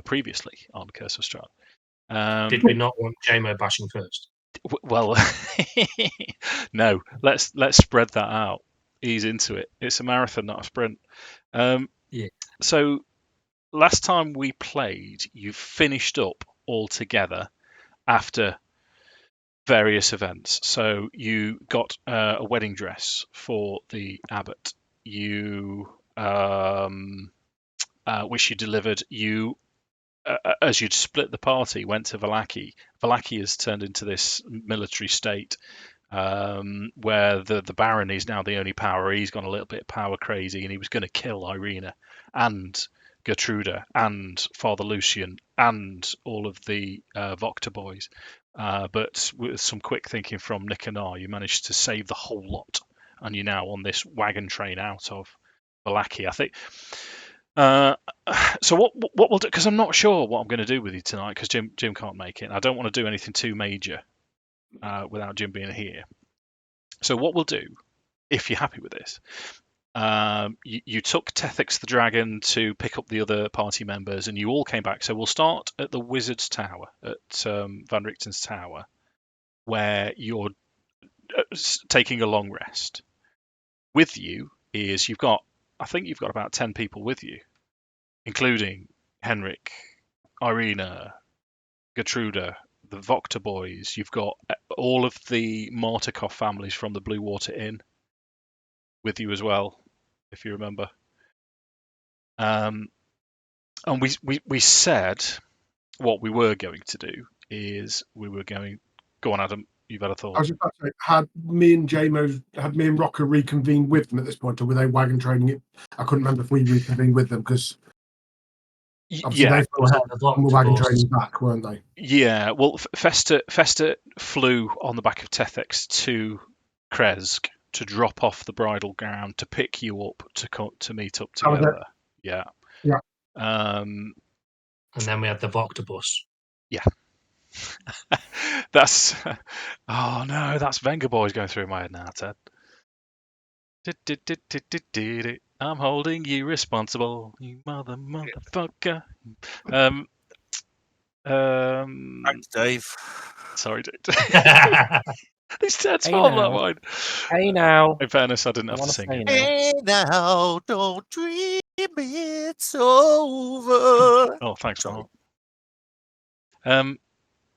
previously on Curse of Strahd. Did we not want JMO bashing first? Well, no. Let's spread that out. Ease into it. It's a marathon, not a sprint. Yeah. So last time we played, you finished up all together after various events. So you got a wedding dress for the abbot. You, which you delivered. You, as you'd split the party, went to Vallaki. Vallaki has turned into this military state where the Baron is now the only power. He's gone a little bit power crazy, and he was going to kill Irina and Gertruda and Father Lucian and all of the Vokkr boys. But with some quick thinking from Nik Ana, you managed to save the whole lot, and you're now on this wagon train out of Vallaki, I think. So what we'll do, because I'm not sure what I'm going to do with you tonight, because Jim can't make it. I don't want to do anything too major without Jim being here. So what we'll do, if you're happy with this, you took Tethix the dragon to pick up the other party members, and you all came back. So we'll start at the Wizard's Tower, at Van Richten's Tower, where you're taking a long rest. With you is I think you've got about 10 people with you, including Henrik, Irina, Gertruda, the Vokkr boys. You've got all of the Martikov families from the Blue Water Inn with you as well, if you remember. And we said what we were going to do is we were going. Go on, Adam. You've had a thought. I was about to say, had me and Rokkr reconvened with them at this point, or were they wagon training it? I couldn't remember if we reconvened with them because obviously they were wagon training back, weren't they? Yeah. Well, Festa flew on the back of Tethix to Krezk to drop off the bridal gown to pick you up to meet up together. Yeah. Yeah. And then we had the Vokkr bus. Yeah. That's oh no, that's Venga Boys going through my head now, Ted. I'm holding you responsible, you motherfucker. Thanks, Dave. Sorry, Dave. It's Ted's Hey fault, now. not mine. Hey now. In fairness, I didn't have to wanna sing say it. now. Hey now, don't dream it's over. Oh, thanks, Sorry. Mark.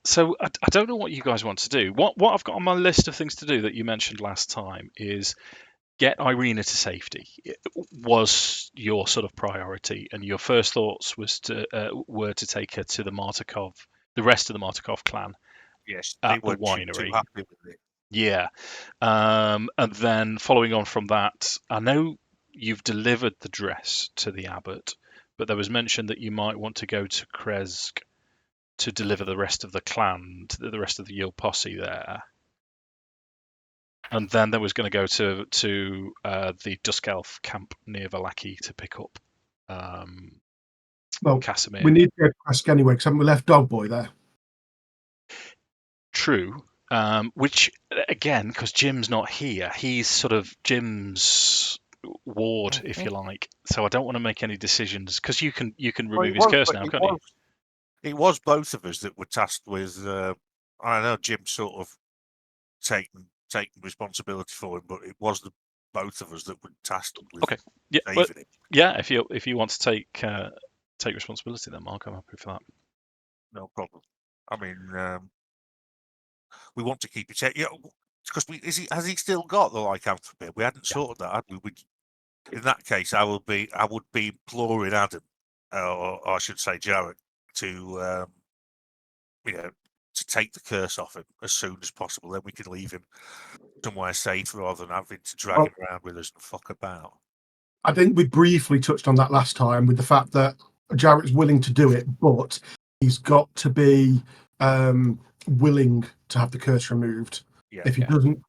So I don't know what you guys want to do. What I've got on my list of things to do that you mentioned last time is get Irina to safety. It was your sort of priority, and your first thoughts were to take her to the rest of the Martikov clan. Yes, at they were the winery. too happy with it. Yeah, and then following on from that, I know you've delivered the dress to the abbot, but there was mention that you might want to go to Krezk to deliver the rest of the clan, the rest of the Yield posse there. And then there was going to go to the Dusk Elf camp near Vallaki to pick up Casimir. We need to go to Krezk anyway, because haven't we left Dog Boy there? True. Which, again, because Jim's not here, he's sort of Jim's ward, if you like. So I don't want to make any decisions, because you can remove his curse now, can't you? It was both of us that were tasked with. I know Jim sort of taking responsibility for him, but it was both of us that were tasked with saving him. Yeah. If you want to take responsibility, then Mark, I'm happy for that. No problem. I mean, we want to keep it. Yeah, because has he still got the lycanthropy? We hadn't sorted that, had we? In that case, I would be imploring Adam, or I should say Jarek, to to take the curse off him as soon as possible. Then we can leave him somewhere safe rather than having to drag him around with us and fuck about. I think we briefly touched on that last time with the fact that Jarek's willing to do it, but he's got to be willing to have the curse removed. Yeah, if he doesn't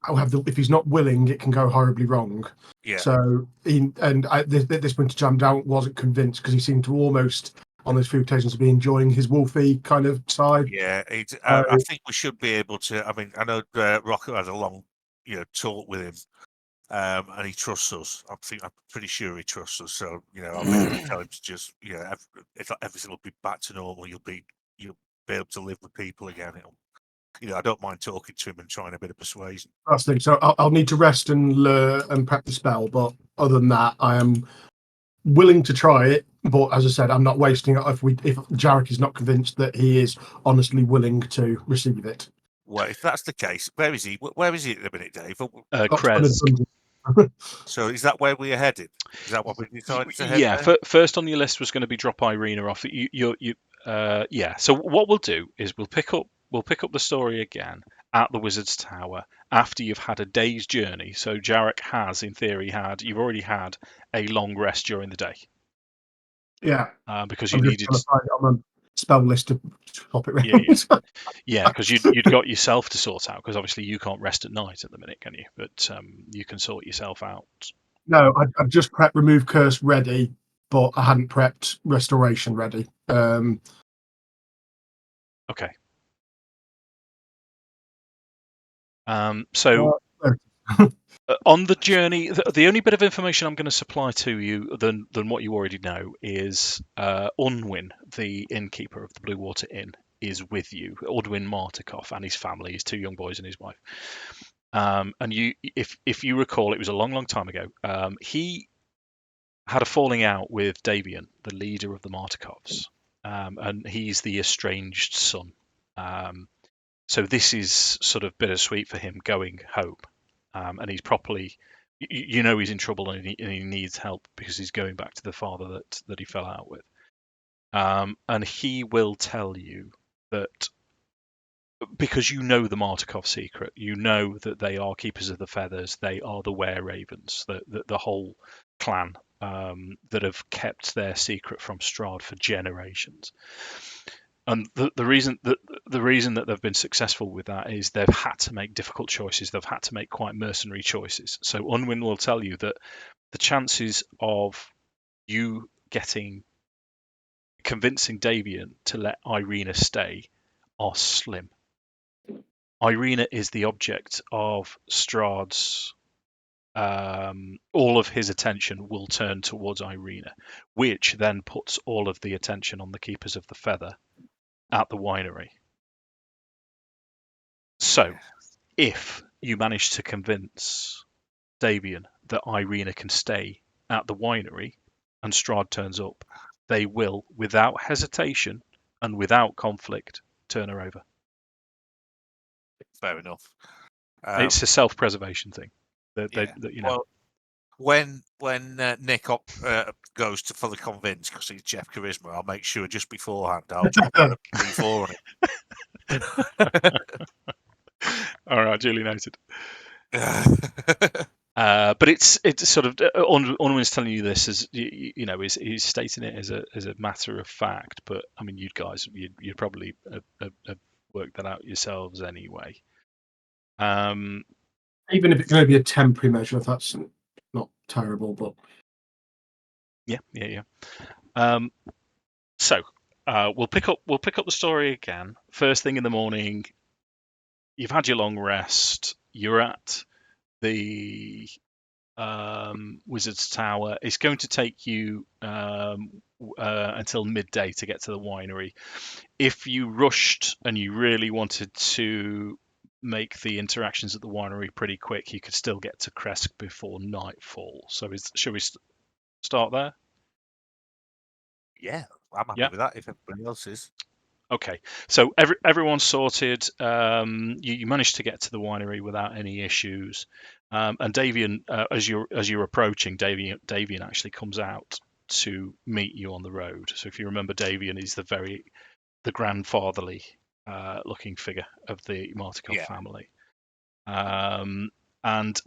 if he's not willing, it can go horribly wrong. Yeah. So this winter jam down wasn't convinced because he seemed to almost on those few occasions be enjoying his wolfy kind of side. Yeah, I think we should be able to. I mean, I know Rokkr had a long talk with him and he trusts us. I'm pretty sure he trusts us. So I'll maybe tell him to just everything will be back to normal. You'll be able to live with people again. I don't mind talking to him and trying a bit of persuasion. Last thing, so I'll need to rest and prep the spell, but other than that, I am willing to try it. But as I said, I'm not wasting it if Jarek is not convinced that he is honestly willing to receive it. Well, if that's the case, where is he? Where is he at the minute, Dave? Krezk. So is that where we are headed? Is that what we decided to head there? First on your list was going to be drop Irina off. So what we'll do is we'll pick up the story again at the Wizard's Tower after you've had a day's journey. So Jarek has, in theory, you've already had a long rest during the day. Yeah. Because you needed to find it on the spell list to pop it around. Yeah, because you'd got yourself to sort out, because obviously you can't rest at night at the minute, can you? But you can sort yourself out. No, I just prepped Remove Curse ready, but I hadn't prepped Restoration ready. Okay. So on the journey, the only bit of information I'm going to supply to you than what you already know is Unwin, the innkeeper of the Blue Water Inn, is with you. Unwin Martikov and his family, his two young boys and his wife. And you, if you recall, it was a long time ago. He had a falling out with Davian, the leader of the Martikovs, and he's the estranged son. So this is sort of bittersweet for him going home, and he's properly, he's in trouble and he needs help because he's going back to the father that he fell out with. And he will tell you that because the Martikov secret, that they are keepers of the feathers, they are the were ravens, the whole clan that have kept their secret from Strahd for generations. And the reason that they've been successful with that is they've had to make difficult choices. They've had to make quite mercenary choices. So Unwin will tell you that the chances of you convincing Davian to let Irina stay are slim. Irina is the object of Strahd's. All of his attention will turn towards Irina, which then puts all of the attention on the Keepers of the Feather at the winery. So, if you manage to convince Davian that Irina can stay at the winery and Strahd turns up, they will, without hesitation and without conflict, turn her over. Fair enough. It's a self-preservation thing. Well, when Nik goes to fully convince, because he's Jeff Charisma, I'll make sure just beforehand I'll drop a D4 on it. All right, duly noted. But it's sort of Unwin's telling you this as he's stating it as a matter of fact. But I mean, you'd probably have worked that out yourselves anyway. Even if it's going to be a temporary measure, that's not terrible. But yeah. So we'll pick up the story again. First thing in the morning, you've had your long rest. You're at the Wizard's Tower. It's going to take you until midday to get to the winery. If you rushed and you really wanted to make the interactions at the winery pretty quick, you could still get to Krezk before nightfall. So shall we start there? Yeah, I'm happy with that if everybody else is. Okay, so everyone's sorted. You managed to get to the winery without any issues, and Davian, as you're approaching, Davian actually comes out to meet you on the road. So if you remember, Davian is the grandfatherly looking figure of the Martikov family. And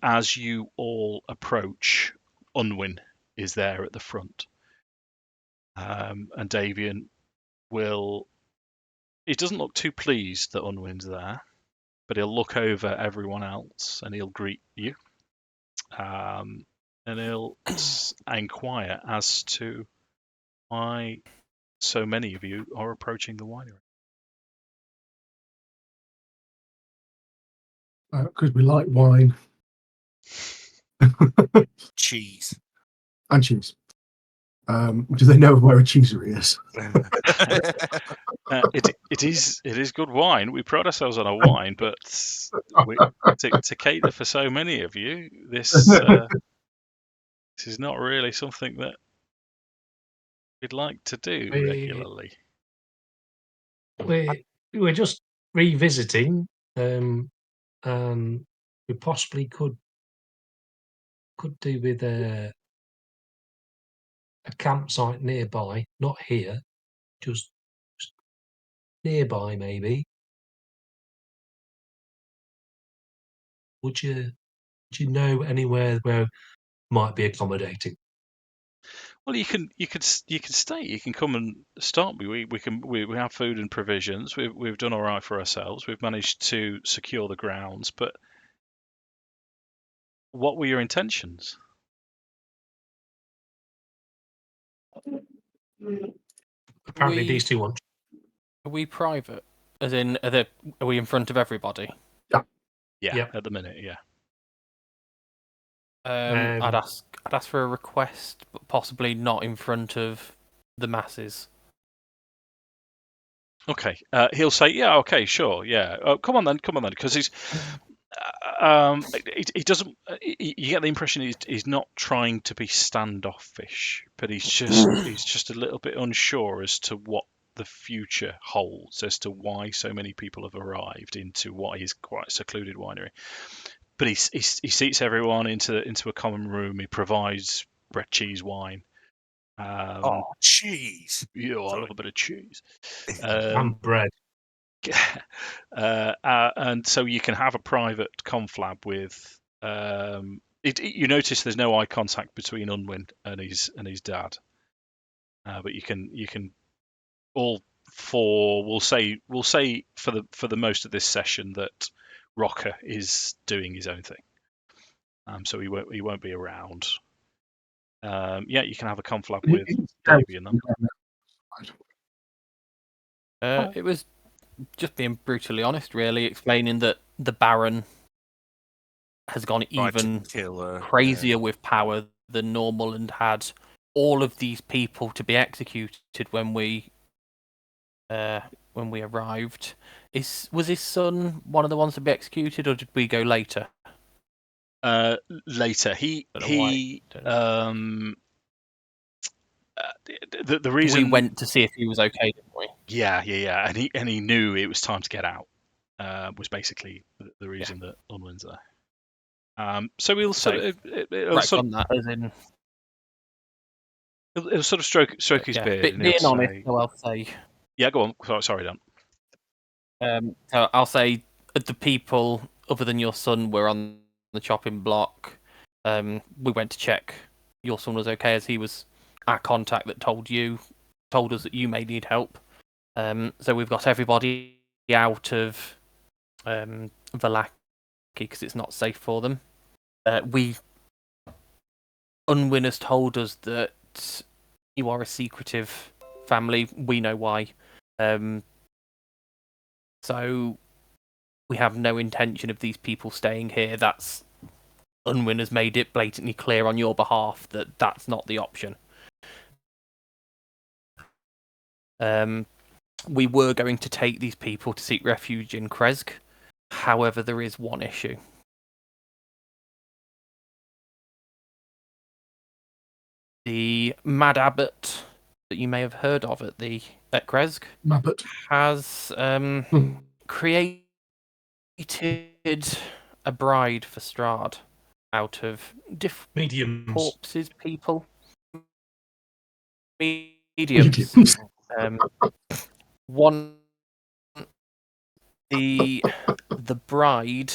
as you all approach, Unwin is there at the front, and Davian will. He doesn't look too pleased that Unwin's there, but he'll look over everyone else and he'll greet you. And he'll inquire as to why so many of you are approaching the winery. Because we like wine. Cheese. And cheese. Do they know where a cheesery is? It is good wine. We pride ourselves on our wine, but to cater for so many of you, this is not really something that we'd like to do regularly. We're just revisiting, and we possibly could do with a campsite nearby, not here, just nearby maybe. Would you know anywhere where might be accommodating? Well, you can stay. You can come and start. We have food and provisions. We've done all right for ourselves. We've managed to secure the grounds. But what were your intentions? Apparently, these two want. Are we private? As in, are we in front of everybody? Yeah, Yep. at the minute, yeah. I'd ask for a request, but possibly not in front of the masses. Okay. He'll say, yeah, okay, sure, yeah. Come on then, because he doesn't. You get the impression he's not trying to be standoffish, but he's just a little bit unsure as to what the future holds, as to why so many people have arrived into what is quite a secluded winery. But he seats everyone into a common room. He provides bread, cheese, wine. Cheese! Yeah, I love a bit of cheese. And bread. And so you can have a private conflab with. You notice there's no eye contact between Unwin and his dad, but you can all four. We'll say for the most of this session that Rokkr is doing his own thing. So he won't be around. Yeah, you can have a conflab with Davey and them. It was just being brutally honest, really, explaining that the Baron has gone even crazier with power than normal and had all of these people to be executed when we arrived. Was his son one of the ones to be executed, or did we go later? Later, the reason we went to see if he was okay, didn't we? Yeah, and he knew it was time to get out. Was basically the reason that Unwin's there. So he'll sort of he'll sort of stroke his beard. And being honest, I'll say. Yeah, go on. Sorry, Dan. So I'll say the people other than your son were on the chopping block. We went to check your son was okay, as he was our contact that told us that you may need help. So we've got everybody out of Vallaki because it's not safe for them. Unwin has told us that you are a secretive family. We know why. So we have no intention of these people staying here. Unwin has made it blatantly clear on your behalf that that's not the option. We were going to take these people to seek refuge in Krezk. However, there is one issue. The Mad Abbot that you may have heard of at Krezk has created a bride for Strahd out of different corpses, people. Mediums. One, the bride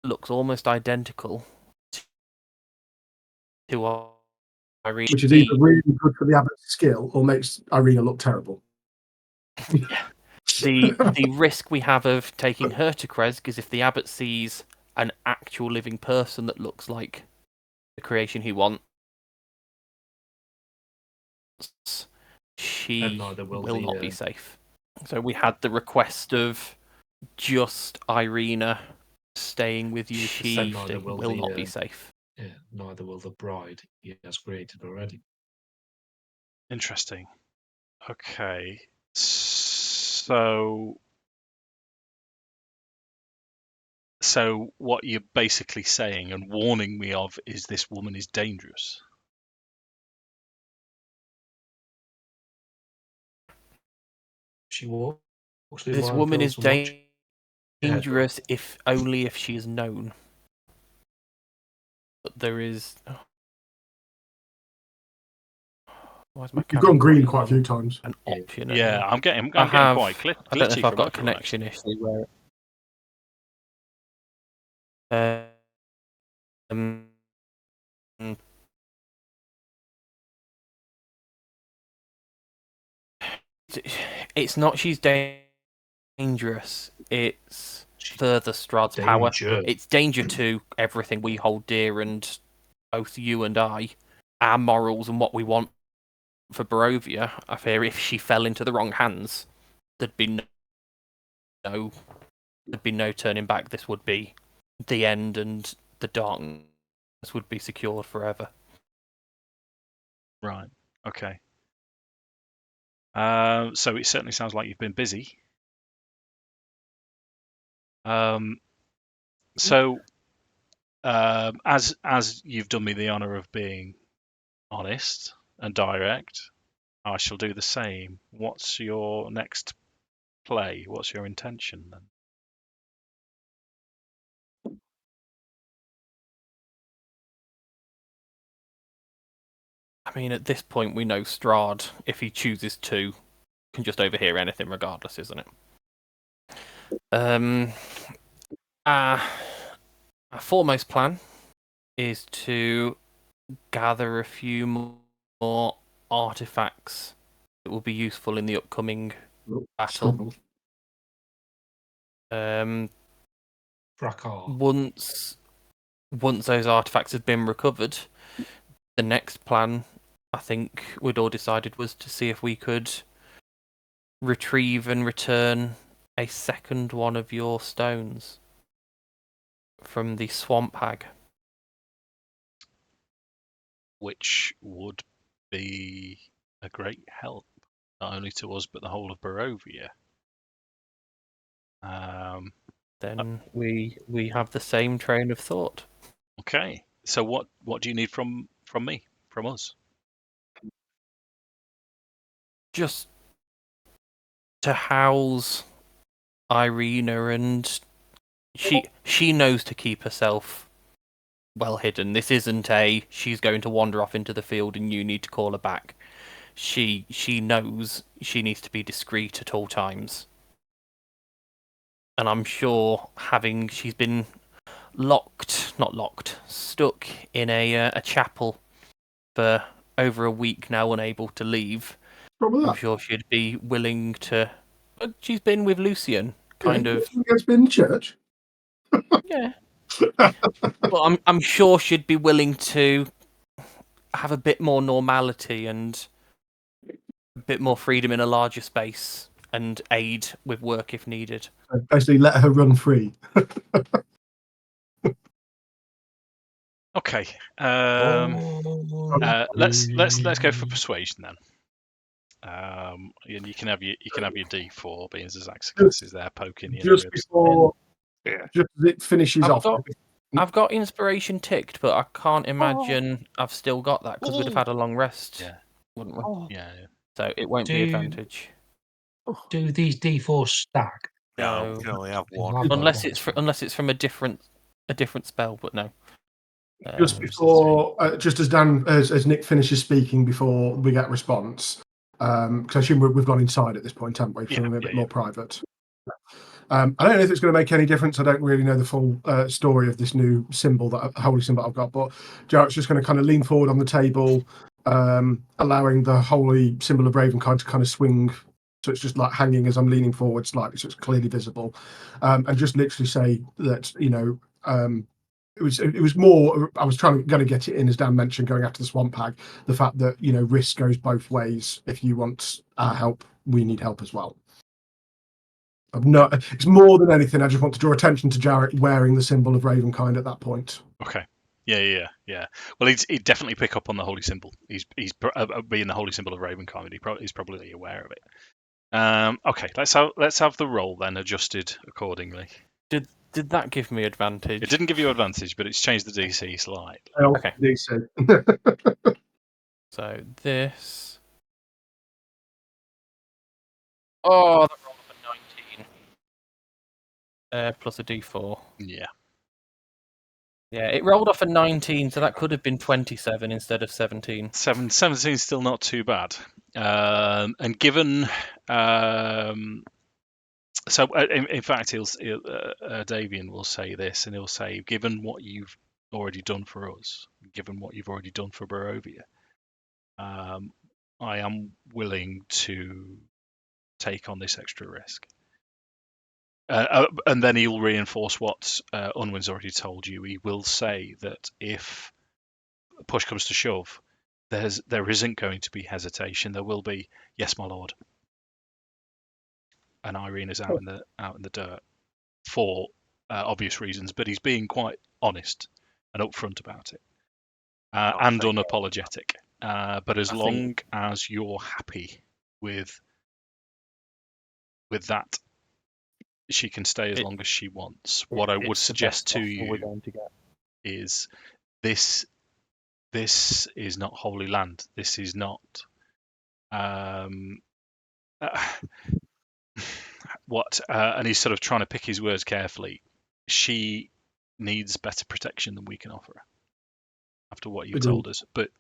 looks almost identical to Irene. Which is either really good for the abbot's skill or makes Irina look terrible. The risk we have of taking her to Krezk is if the abbot sees an actual living person that looks like the creation he wants, she will not be safe. So we had the request of just Irina staying with you, she neither will will the, not be safe. Yeah, neither will the bride he has created already. Interesting. Okay. So what you're basically saying and warning me of is this woman is dangerous. She walks through This woman is minefields and dangerous if only if she is known. But there is. Why is my You've gone green camera quite a few times. an option? Yeah, I'm getting I have, quite glitchy. I don't know if I've from got a everyone, connection actually. issue where. It's not she's dangerous. It's further Strahd's power. It's danger to everything we hold dear, and both you and I, our morals and what we want for Barovia. I fear if she fell into the wrong hands, there'd be no turning back. This would be the end, and the darkness would be secured forever. Right. Okay. So it certainly sounds like you've been busy. So as you've done me the honor of being honest and direct, I shall do the same. What's your next play? What's your intention then? I mean, at this point, we know Strahd, if he chooses to, can just overhear anything regardless, isn't it? Our foremost plan is to gather a few more artifacts that will be useful in the upcoming battle. Once those artifacts have been recovered, the next plan, I think we'd all decided, was to see if we could retrieve and return a second one of your stones from the swamp hag. Which would be a great help, not only to us, but the whole of Barovia. Then we have the same train of thought. Okay. So what do you need from me, from us? Just to house Irina, and she knows to keep herself well hidden. This isn't she's going to wander off into the field and you need to call her back. She knows she needs to be discreet at all times. And I'm sure she's been stuck in a chapel for over a week now, unable to leave. I'm sure she'd be willing to. She's been with Lucian, kind of. It's been church. Yeah. Well, I'm sure she'd be willing to have a bit more normality and a bit more freedom in a larger space and aid with work if needed. Basically, let her run free. Okay. Let's go for persuasion then. And you can have your D4, being as Akxikas is there poking you. Just before, just as it finishes off. I've got inspiration ticked, but I can't imagine I've still got that because we'd have had a long rest, wouldn't we? Yeah. So it won't be advantage. Do these D4 stack? No, you can only have one. Unless it's from a different spell, but no. Just before, just as Nik finishes speaking before we get response, because I assume we've gone inside at this point, haven't we? Feeling a bit more private. I don't know if it's going to make any difference. I don't really know the full story of this new symbol, that holy symbol I've got, but Jarek's just going to kind of lean forward on the table, allowing the holy symbol of Ravenkind to kind of swing. So it's just like hanging as I'm leaning forward slightly, so it's clearly visible, and just literally say that, it was more. I was going to get it in, as Dan mentioned, going after the swamp hag. The fact that risk goes both ways. If you want our help, we need help as well. It's more than anything. I just want to draw attention to Jarek wearing the symbol of Ravenkind at that point. Okay. Yeah. Well, he'd definitely pick up on the holy symbol. He's being the holy symbol of Ravenkind. He's probably aware of it. Okay, let's have the roll then adjusted accordingly. Did that give me advantage? It didn't give you advantage, but it's changed the DC slightly. Okay. DC. So this. Oh, that rolled up a 19. Plus a D4. Yeah. Yeah, it rolled off a 19, so that could have been 27 instead of 17. 17 is still not too bad. And given, so in fact, Davian will say this, and he'll say, given what you've already done for us, given what you've already done for Barovia, I am willing to take on this extra risk. And then he'll reinforce what Unwin's already told you. He will say that if push comes to shove, there isn't going to be hesitation. There will be, yes, my lord. And Irene is out in the dirt for obvious reasons, but he's being quite honest and upfront about it, and unapologetic. But as long as you're happy with that, she can stay as long as she wants. What I would suggest to you is this is not Holy Land. This is not what, and he's sort of trying to pick his words carefully. She needs better protection than we can offer her after what you've told us. But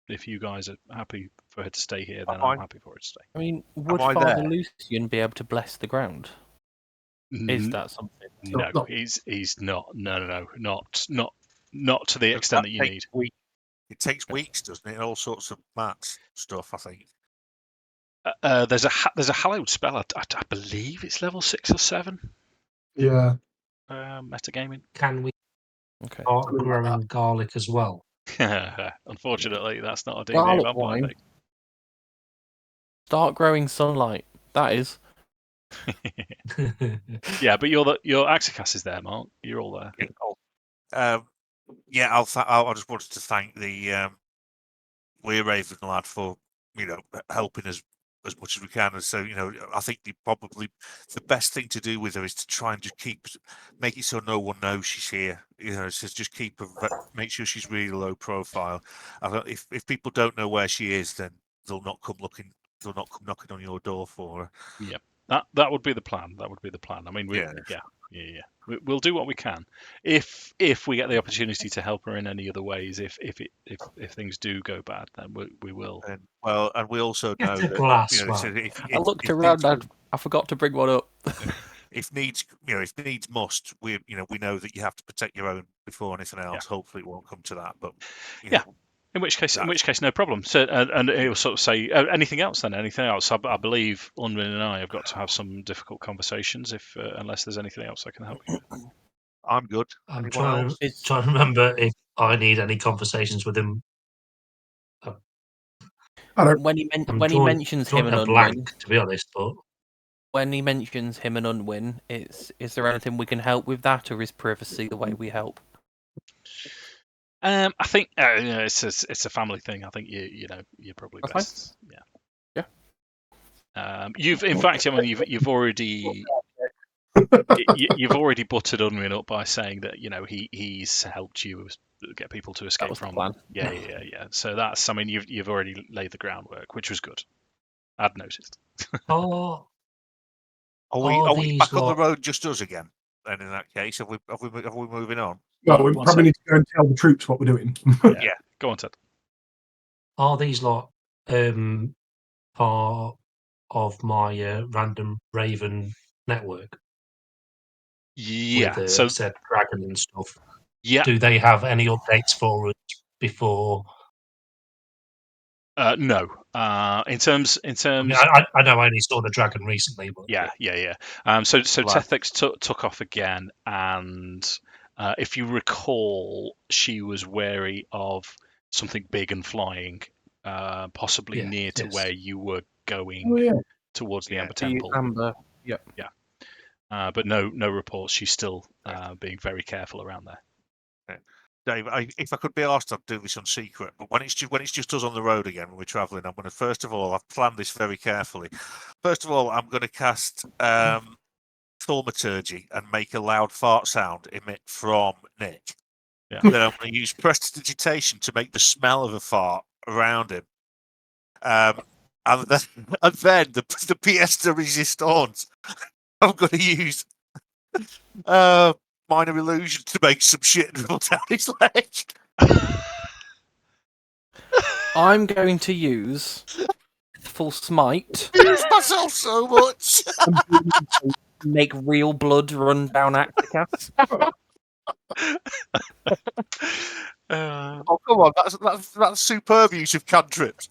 if you guys are happy for her to stay here, then I'm happy for her to stay. I mean, would Father Lucian be able to bless the ground? Is that something? No, he's not. No, not to the extent that you need. It takes weeks, doesn't it? All sorts of maths stuff, I think. There's a hallowed spell. I believe it's level 6 or 7. Yeah. Metagaming. Can we start growing garlic as well? Unfortunately, that's not a D&D garlic vampire wine. thing. Start growing sunlight. That is. Yeah, but your Akxikas is there, Mark. You're all there. Yeah, I just wanted to thank the We're Raven lad for helping us as much as we can. And so I think probably the best thing to do with her is to try and just make it so no one knows she's here. So just keep her, make sure she's really low profile. If people don't know where she is, then they'll not come looking. They'll not come knocking on your door for her. Yeah, that would be the plan. That would be the plan. I mean, yeah. We'll do what we can. If we get the opportunity to help her in any other ways, if things do go bad, then we will. And we also know that I looked around and I forgot to bring one up. If needs must, we know that you have to protect your own before anything else. Yeah. Hopefully, it won't come to that. But in which case, no problem. So, and he'll sort of say, anything else? Then anything else? I believe Unwin and I have got to have some difficult conversations. Unless there's anything else I can help you with. I'm good. I'm trying to remember if I need any conversations with him. When he mentions him and Unwin, to be honest, but when he mentions him and Unwin, is there anything we can help with that, or is privacy the way we help? I think it's a family thing. I think you're probably best. Fine. Yeah. You've already you've already buttered Unwin up by saying that he's helped you get people to escape from. The plan. Yeah. So that's, I mean, you've already laid the groundwork, which was good. I'd noticed. Are we back on the road just us again? Then in that case, have we moving on? Well, we probably need to go and tell the troops what we're doing. Yeah. Go on, Ted. Are these part of my random Raven network? Yeah. With so said dragon and stuff. Yeah. Do they have any updates for us before? No. In terms. I know I only saw the dragon recently, but yeah. So Tethix took off again, and if you recall, she was wary of something big and flying, possibly near to where you were going towards the Amber Temple. Amber. Yep. Yeah. but no reports. She's still being very careful around there. Dave, if I could be asked, I'd do this on secret. But when it's just us on the road again, when we're travelling, I'm going to first of all, I've planned this very carefully. First of all, I'm going to cast Thaumaturgy and make a loud fart sound emit from Nik. Yeah. Then I'm going to use prestidigitation to make the smell of a fart around him. And then the pièce de résistance, I'm going to use minor illusion to make some shit dribble down his leg. I'm going to use full smite. Use myself so much. Make real blood run down Akxikas. Oh come on, that's superb use of cantrips.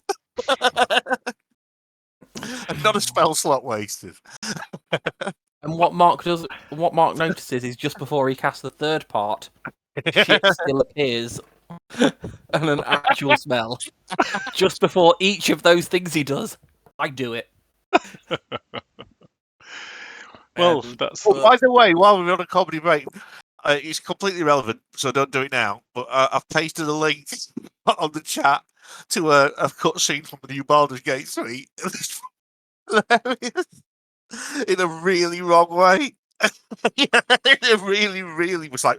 And not a spell slot wasted. And what Mark notices is just before he casts the third part, shit still appears and an actual smell. Just before each of those things he does, I do it. Well, that's. Well, by the way, while we're on a comedy break, it's completely irrelevant, so don't do it now. But I've pasted a link on the chat to a cutscene from the new Baldur's Gate 3. It's hilarious. In a really wrong way. In a really, really was like,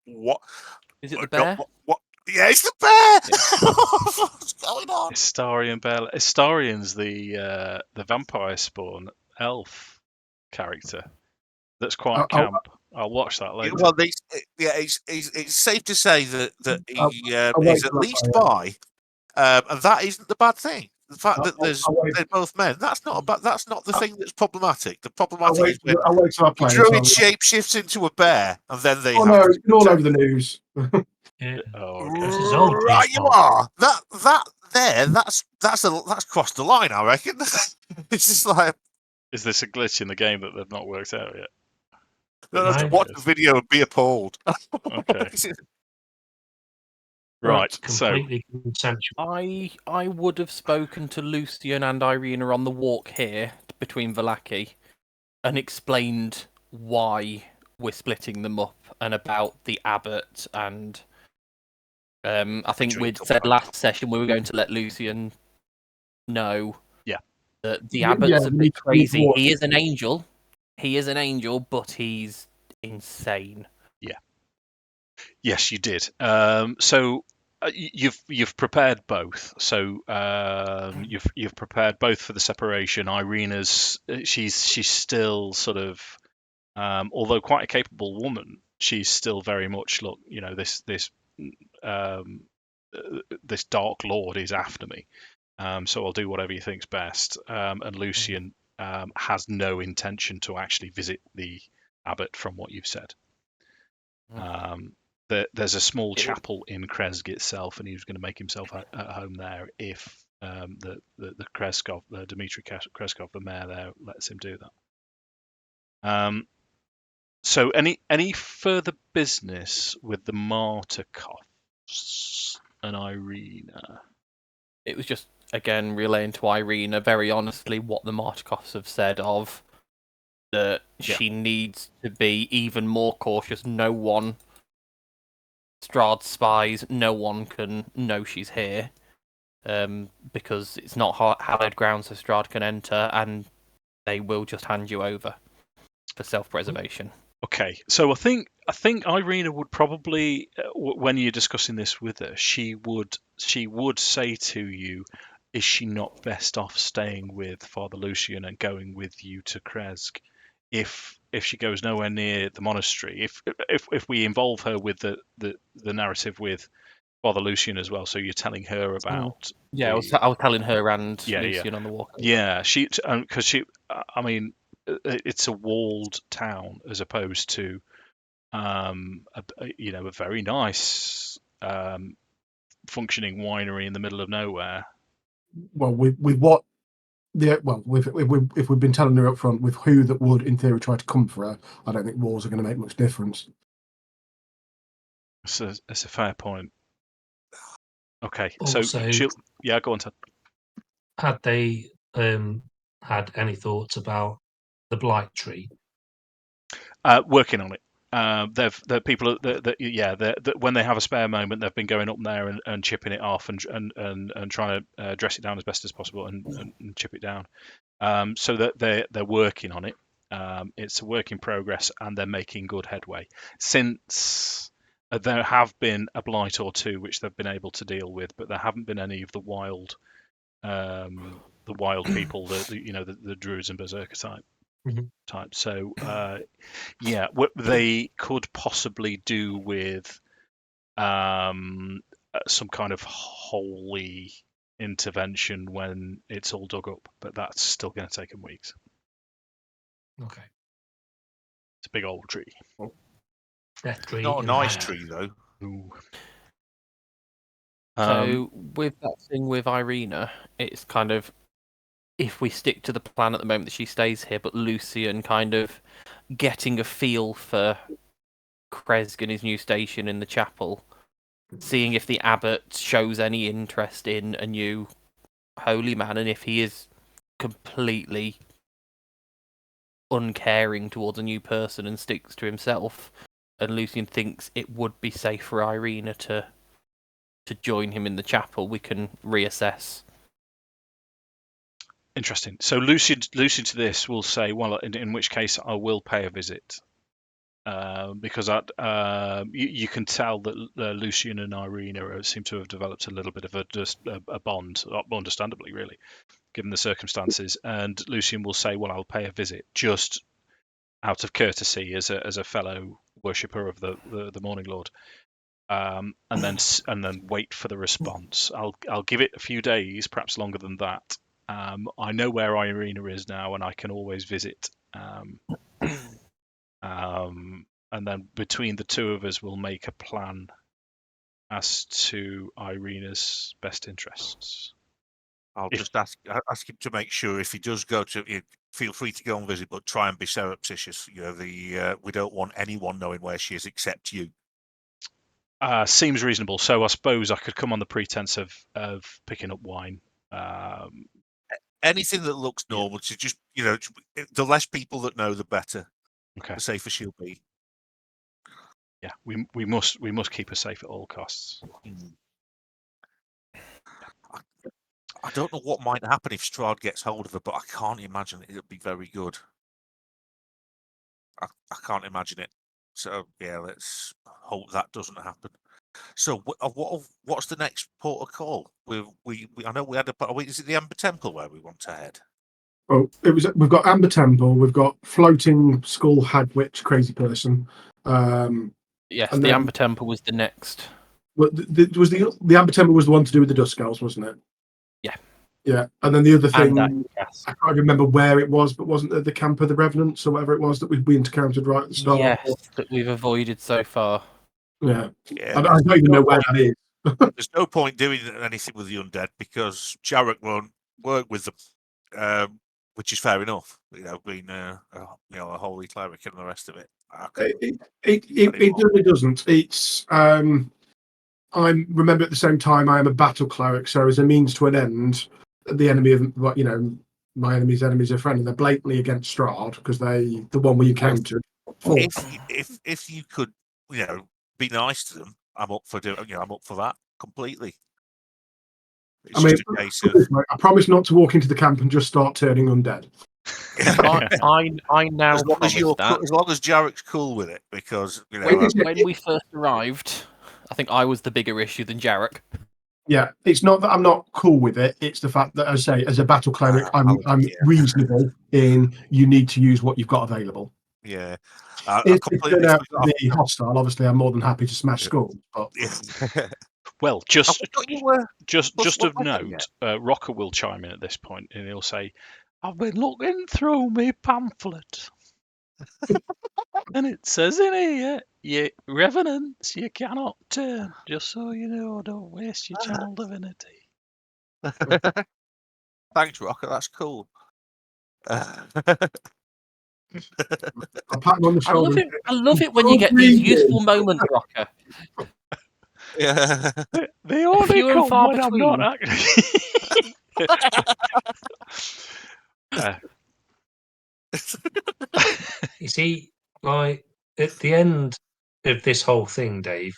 what? Is it the bear? What? Yeah, it's the bear. What's going on? Astarian Bear. Astarian's the vampire spawn elf character. That's quite camp. I'll watch that later. Well, it's safe to say that he is at least bi, and that isn't the bad thing. The fact that they're both men, that's not the thing that's problematic. The problematic is when Druid shapeshifts into a bear, and then they. Oh no, it's been all over the news. Yeah. Oh, okay. Right, you are. That's crossed the line, I reckon. It's just like. Is this a glitch in the game that they've not worked out yet? No, just watch the video and be appalled. Okay. Right, completely consensual. I would have spoken to Lucian and Irina on the walk here between Vallaki and explained why we're splitting them up and about the abbot and I think we'd said last session we were going to let Lucian know that the abbot's a bit crazy. He is an angel. He is an angel, but he's insane. Yeah. Yes, you did. So you've prepared both. So you've prepared both for the separation. Irina's she's still sort of although quite a capable woman, she's still very much this dark lord is after me. So I'll do whatever you think's best. And Lucian has no intention to actually visit the abbot, from what you've said. There's a small chapel in Krezk itself, and he was going to make himself at home there if the Krezkov, the Dmitry Krezkov, the mayor there, lets him do that. So any further business with the Martykovs and Irina? It was just, again, relaying to Irina very honestly what the Martykovs have said of that she needs to be even more cautious. No one, Strahd spies, no one can know she's here because it's not hallowed ground, so Strahd can enter and they will just hand you over for self-preservation. Okay, so I think Irina would probably, when you're discussing this with her, she would say to you, is she not best off staying with Father Lucian and going with you to Krezk? If she goes nowhere near the monastery, if we involve her with the narrative with Father Lucian as well, so you're telling her about. Yeah, I was telling her and Lucian on the walk. Yeah, because I mean, it's a walled town as opposed to a very nice functioning winery in the middle of nowhere. Well, if we've been telling her up front with who that would in theory try to come for her, I don't think walls are going to make much difference. It's a fair point. Okay, Also, so go on, Ted. Had they had any thoughts about the blight tree? Working on it. The people that when they have a spare moment, they've been going up there and chipping it off and trying to dress it down as best as possible and chip it down. So that they're working on it. It's a work in progress, and they're making good headway. Since there have been a blight or two which they've been able to deal with, but there haven't been any of the wild people, the druids and berserker type. So what they could possibly do with some kind of holy intervention when it's all dug up, but that's still going to take them weeks. Okay. It's a big old tree. Death tree. Not a nice tree though. Ooh. So with that thing with Irina, it's kind of, if we stick to the plan at the moment that she stays here, but Lucian kind of getting a feel for Krezk and his new station in the chapel, seeing if the abbot shows any interest in a new holy man, and if he is completely uncaring towards a new person and sticks to himself, and Lucian thinks it would be safe for Irina to join him in the chapel, we can reassess. Interesting. So Lucian to this will say, well, in which case I will pay a visit, because you can tell that Lucian and Irina seem to have developed a little bit of a bond, understandably, really, given the circumstances. And Lucian will say, well, I'll pay a visit just out of courtesy as a fellow worshipper of the Morning Lord, and then wait for the response. I'll give it a few days, perhaps longer than that. I know where Irina is now, and I can always visit. And then between the two of us, we'll make a plan as to Irina's best interests. I'll just ask him to make sure if he does go to, feel free to go and visit, but try and be surreptitious. We don't want anyone knowing where she is except you. Seems reasonable. So I suppose I could come on the pretense of picking up wine. Anything that looks normal, to just the less people that know, the better. Okay. The safer she'll be. Yeah, we must keep her safe at all costs. I don't know what might happen if Strahd gets hold of her, but I can't imagine it'll be very good. I can't imagine it. So yeah, let's hope that doesn't happen. So what's the next port of call? I know we had is it the Amber Temple where we want to head? Oh, we've got Amber Temple, we've got Floating Skull Hag Witch, crazy person. Yes, the Amber Temple was the next. Well, the Amber Temple was the one to do with the Dusk Elves, wasn't it? Yeah. Yeah, and then the other thing, yes. I can't remember where it was, but wasn't it the Camp of the Revenants or whatever it was that we encountered right at the start? Yes, that we've avoided so far. Yeah. I don't even know where that is. There's no point doing anything with the undead because Jarek won't work with them, which is fair enough. Being a holy cleric and the rest of it. It really doesn't. It's I remember at the same time I am a battle cleric, so as a means to an end, the enemy of my enemy's enemy is a friend, and they're blatantly against Strahd because the one we encountered. If you could, be nice to them, I'm up for I'm up for that completely. It's just a case of, I promise not to walk into the camp and just start turning undead. I now as long as Jarek's cool with it, because when we first arrived, I think I was the bigger issue than Jarek. Yeah, it's not that I'm not cool with it. It's the fact that, as I say, as a battle cleric, I'm reasonable in you need to use what you've got available. Yeah. If it's going out to be hostile, obviously I'm more than happy to smash skulls. But... Well, just of note, Rokkr will chime in at this point and he'll say, I've been looking through my pamphlet and it says in here, you revenants, you cannot turn. Just so you know, don't waste your channel divinity. Thanks, Rokkr, that's cool. I'll pat him on the shoulder. I love it when you get these useful moments, Rokkr. Yeah. They only come when I'm not actually. You see, Like at the end of this whole thing, Dave,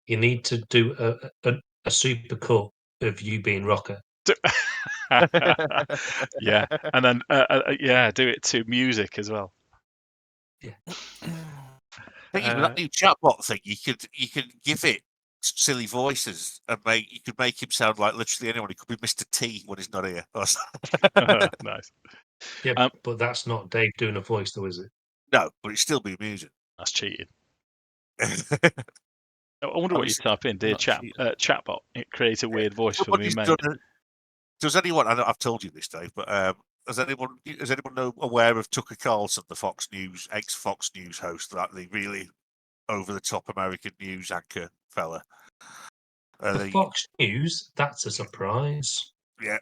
you need to do a super cut of you being Rokkr. Yeah, and then do it to music as well. Yeah. I think even that new chatbot thing, you could give it silly voices and you could make him sound like literally anyone. He could be Mr. T when he's not here. Nice. Yeah, but that's not Dave doing a voice, though, is it? No, but it'd still be amusing. That's cheating. I wonder what you type in, dear chatbot. It creates a weird voice for me, mate. Does anyone? I know I've told you this, Dave, but is anyone aware of Tucker Carlson, the ex-Fox News host, that the really over-the-top American news anchor fella? The Fox News? That's a surprise. Yeah,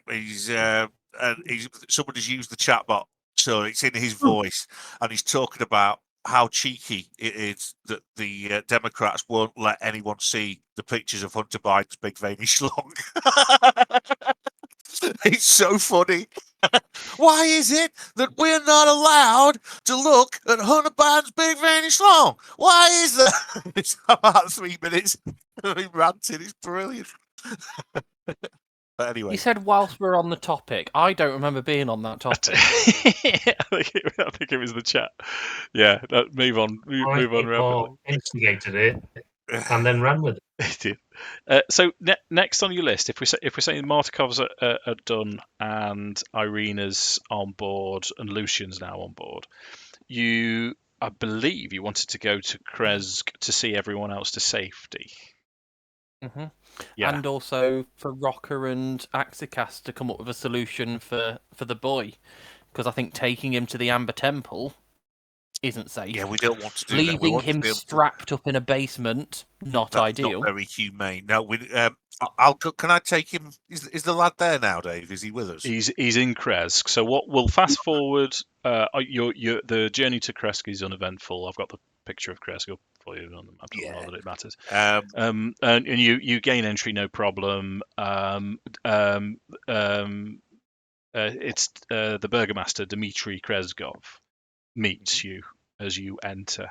somebody's used the chatbot, so it's in his voice, and he's talking about how cheeky it is that the Democrats won't let anyone see the pictures of Hunter Biden's big veiny schlong. It's so funny. Why is it that we're not allowed to look at Hunter Biden's big veiny schlong? Why is that? It's about 3 minutes of him ranting. It's brilliant. But anyway, You said whilst we're on the topic. I don't remember being on that topic. I think it was the chat. Yeah, move on. Move on rapidly. Instigated it and then ran with it. It did. So next on your list, if we're saying Martikov's are done and Irina's on board and Lucian's now on board, I believe you wanted to go to Krezk to see everyone else to safety. Mm-hmm. Yeah. And also for Rokkr and Akxikas to come up with a solution for the boy, because I think taking him to the Amber Temple isn't safe. Yeah, we don't want to do Leaving that. We want him strapped up in a basement, not ideal. Not very humane. No, can I take him? Is the lad there now, Dave? Is he with us? He's in Krezk. So we'll fast forward. The journey to Krezk is uneventful. I've got the picture of Krezk up for you on the map. Not that it matters. And you gain entry, no problem. It's the Burgomaster Dmitry Krezkov meets you as you enter.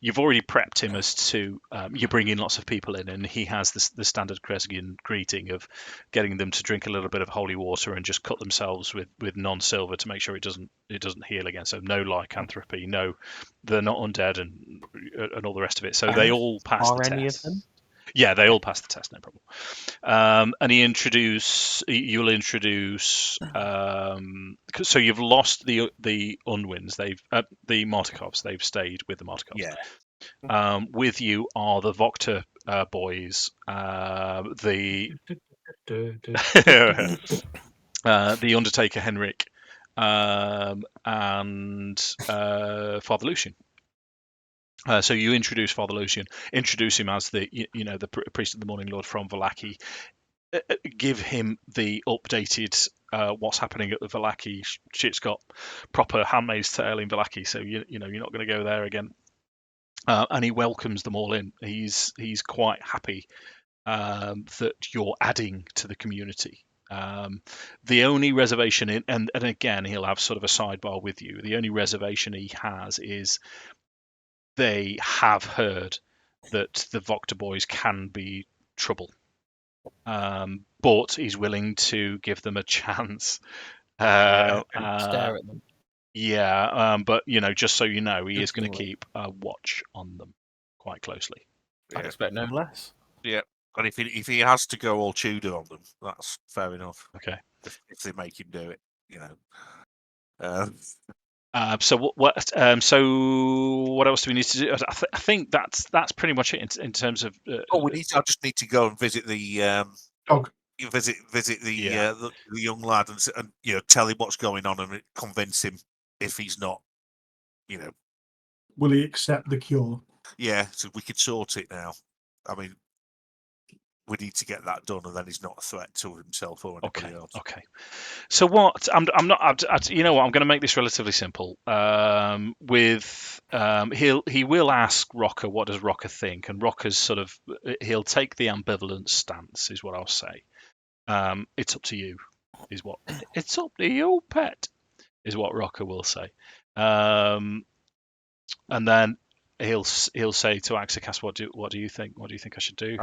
You've already prepped him as to you bring in lots of people in, and he has the standard Krezkian greeting of getting them to drink a little bit of holy water and just cut themselves with non-silver to make sure it doesn't heal again. So no lycanthropy, no, they're not undead, and all the rest of it. So they all pass the test. Are any of them? Yeah, they all pass the test, no problem. And you'll introduce. So you've lost the Unwins. The Martikovs. They've stayed with the Martikovs. Yeah. With you are the Vokter boys. The Undertaker Henrik, and Father Lucian. So you introduce Father Lucian, introduce him as the priest of the Morning Lord from Vallaki. Give him the updated what's happening at the Vallaki. Shit's got proper Handmaid's Tale in Vallaki, so you're not going to go there again. And he welcomes them all in. He's quite happy that you're adding to the community. The only reservation, and again he'll have sort of a sidebar with you. The only reservation he has is they have heard that the Vokter boys can be trouble. But he's willing to give them a chance. Stare at them. Yeah, but just so you know, he is going to keep a watch on them quite closely. I expect no less. Yeah, and if he has to go all Tudor on them, that's fair enough. Okay. If they make him do it, So what else do we need to do? I think that's pretty much it in terms of. I just need to go and visit the dog. Visit the young lad and tell him what's going on and convince him if he's not, Will he accept the cure? Yeah, so we could sort it now. I mean, we need to get that done, and then he's not a threat to himself or anybody else. Okay. So what? I'm not. You know what? I'm going to make this relatively simple. He will ask Rokkr, what does Rokkr think, and Rocker's he'll take the ambivalent stance, is what I'll say. It's up to you, is what. It's up to you, pet, is what Rokkr will say. and then he'll say to Akxikas, what do you think? What do you think I should do?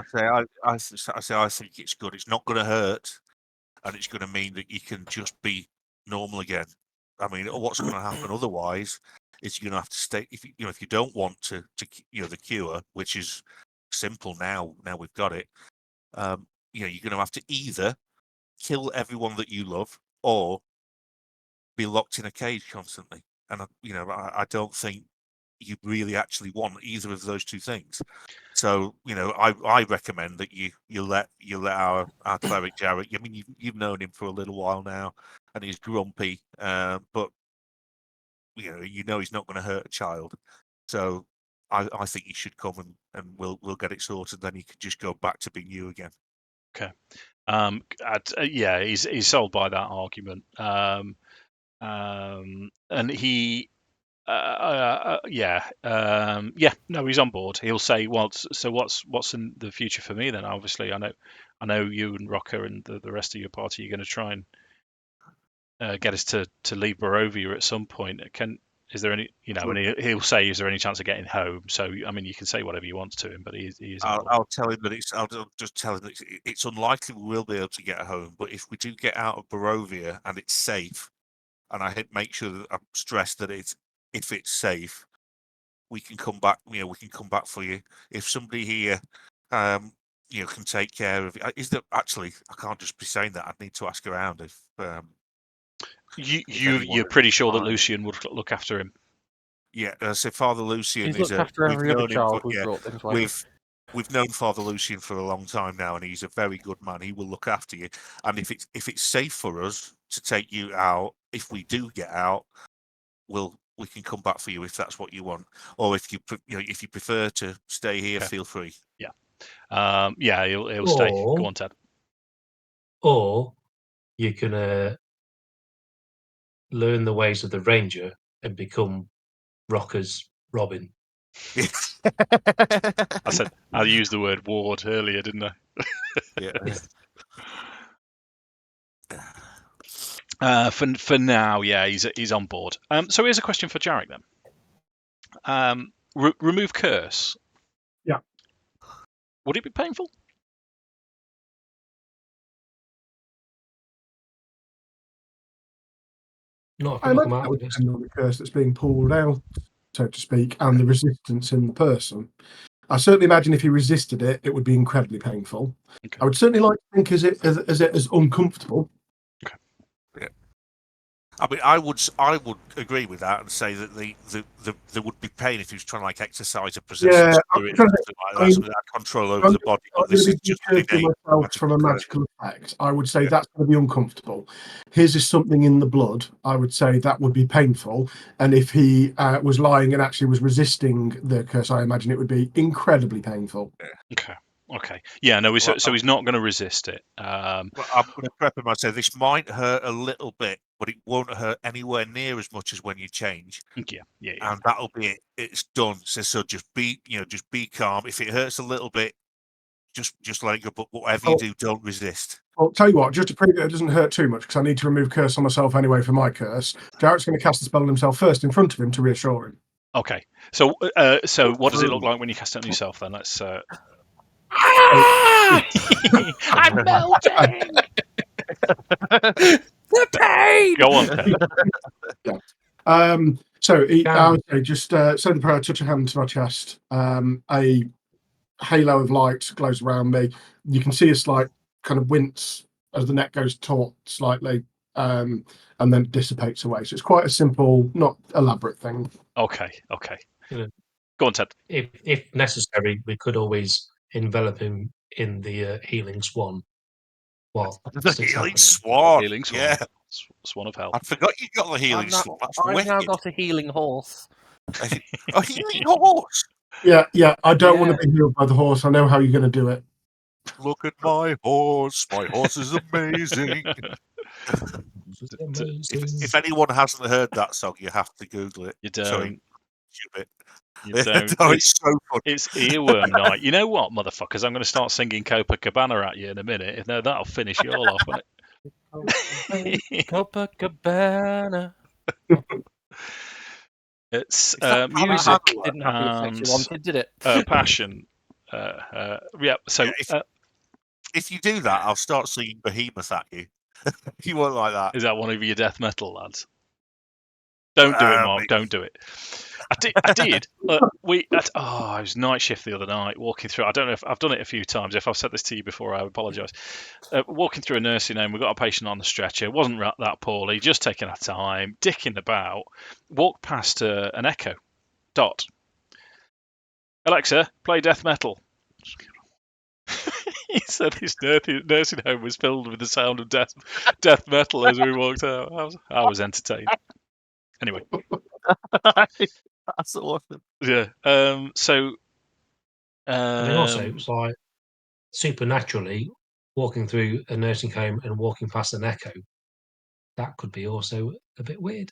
I think it's good. It's not going to hurt, and it's going to mean that you can just be normal again. I mean, what's going to happen otherwise is you're going to have to stay. If you don't want to the cure, which is simple now. Now we've got it. You're going to have to either kill everyone that you love or be locked in a cage constantly. And I don't think you really actually want either of those two things. So I recommend that you let our cleric Jarek. I mean, you've known him for a little while now, and he's grumpy, but he's not going to hurt a child. So I think you should come and we'll get it sorted. Then you can just go back to being you again. Okay. Yeah, he's sold by that argument. And he. No, he's on board. He'll say, "Well, so what's in the future for me then?" Obviously, I know you and Rokkr and the rest of your party are going to try and get us to leave Barovia at some point. Is there any, and he'll say, "Is there any chance of getting home?" So, I mean, you can say whatever you want to him, but he is. I'll tell him that I'll just tell him that it's unlikely we will be able to get home, but if we do get out of Barovia and it's safe, and I make sure that I'm stressed that if it's safe, we can come back. We can come back for you. If somebody here, can take care of it. Is there actually? I can't just be saying that. I'd need to ask around if. You're pretty sure that Lucian would look after him. Yeah, so Father Lucian He's looked after every other child we've brought this way. We've known Father Lucian for a long time now, and he's a very good man. He will look after you, and if it's safe for us to take you out, if we do get out, we can come back for you if that's what you want, or if you prefer to stay here, feel free. Yeah, he'll stay. Go on, Ted. Or you can learn the ways of the Ranger and become Rokkr's Robin. I used the word ward earlier, didn't I? Yeah. For now, yeah, he's on board. So here's a question for Jarek then. Remove curse. Yeah. Would it be painful? Not I imagine that would depend on the curse that's being pulled out, so to speak, and the resistance in the person. I certainly imagine if he resisted it, it would be incredibly painful. Okay. I would certainly like to think as uncomfortable. Okay. Yeah. I mean, I would agree with that and say that there would be pain if he was trying to exercise a possession spirit or something like that, so that control over the body. But this is just from a magical effect. I would say that's going to be uncomfortable. His is something in the blood. I would say that would be painful. And if he was lying and actually was resisting the curse, I imagine it would be incredibly painful. Yeah. Okay. Yeah. No. So he's not going to resist it. Well, I'm going to prep him. I say this might hurt a little bit, but it won't hurt anywhere near as much as when you change. Yeah. And that'll be it. It's done. So just be calm. If it hurts a little bit, just let it go. But whatever you do, don't resist. Well, tell you what, just to prove that it doesn't hurt too much, because I need to remove curse on myself anyway for my curse. Jarek's going to cast the spell on himself first in front of him to reassure him. Okay. So what does it look like when you cast it on yourself then? Let's. I'm melting. The pain. Go on. Yeah. So I would say just send the prayer, touch a hand to my chest. A halo of light glows around me. You can see a slight kind of wince as the net goes taut slightly, and then it dissipates away. So it's quite a simple, not elaborate thing. Okay. Go on, Ted. If necessary, we could always envelop him in the healing swan. Well, the healing swan. Yeah. Swan of hell. I forgot you got the healing swan. I've now got a healing horse. A healing horse? Yeah. I don't want to be healed by the horse. I know how you're going to do it. Look at my horse. My horse is amazing. If anyone hasn't heard that song, you have to Google it. You don't. Sorry, stupid. You don't. It's so funny. It's earworm night. You know what, motherfuckers? I'm going to start singing Copacabana at you in a minute. No, that'll finish you all off, won't it? Copacabana. It's that music Didn't have the effect and you wanted, did it? passion. Yeah. So if you do that, I'll start singing Behemoth at you. You won't like that. is that one of your death metal lads? Don't do it, Mark. Don't do it. I did. It was night shift the other night. Walking through. I don't know if I've done it a few times. If I've said this to you before, I apologise. Walking through a nursing home, we've got a patient on the stretcher. Wasn't that poorly. Just taking our time, dicking about. Walked past an Echo. Dot. Alexa, play death metal. He said his nursing home was filled with the sound of death metal as we walked out. I was entertained. Anyway. That's awesome. Yeah. I mean, also, it's like supernaturally walking through a nursing home and walking past an Echo. That could be also a bit weird.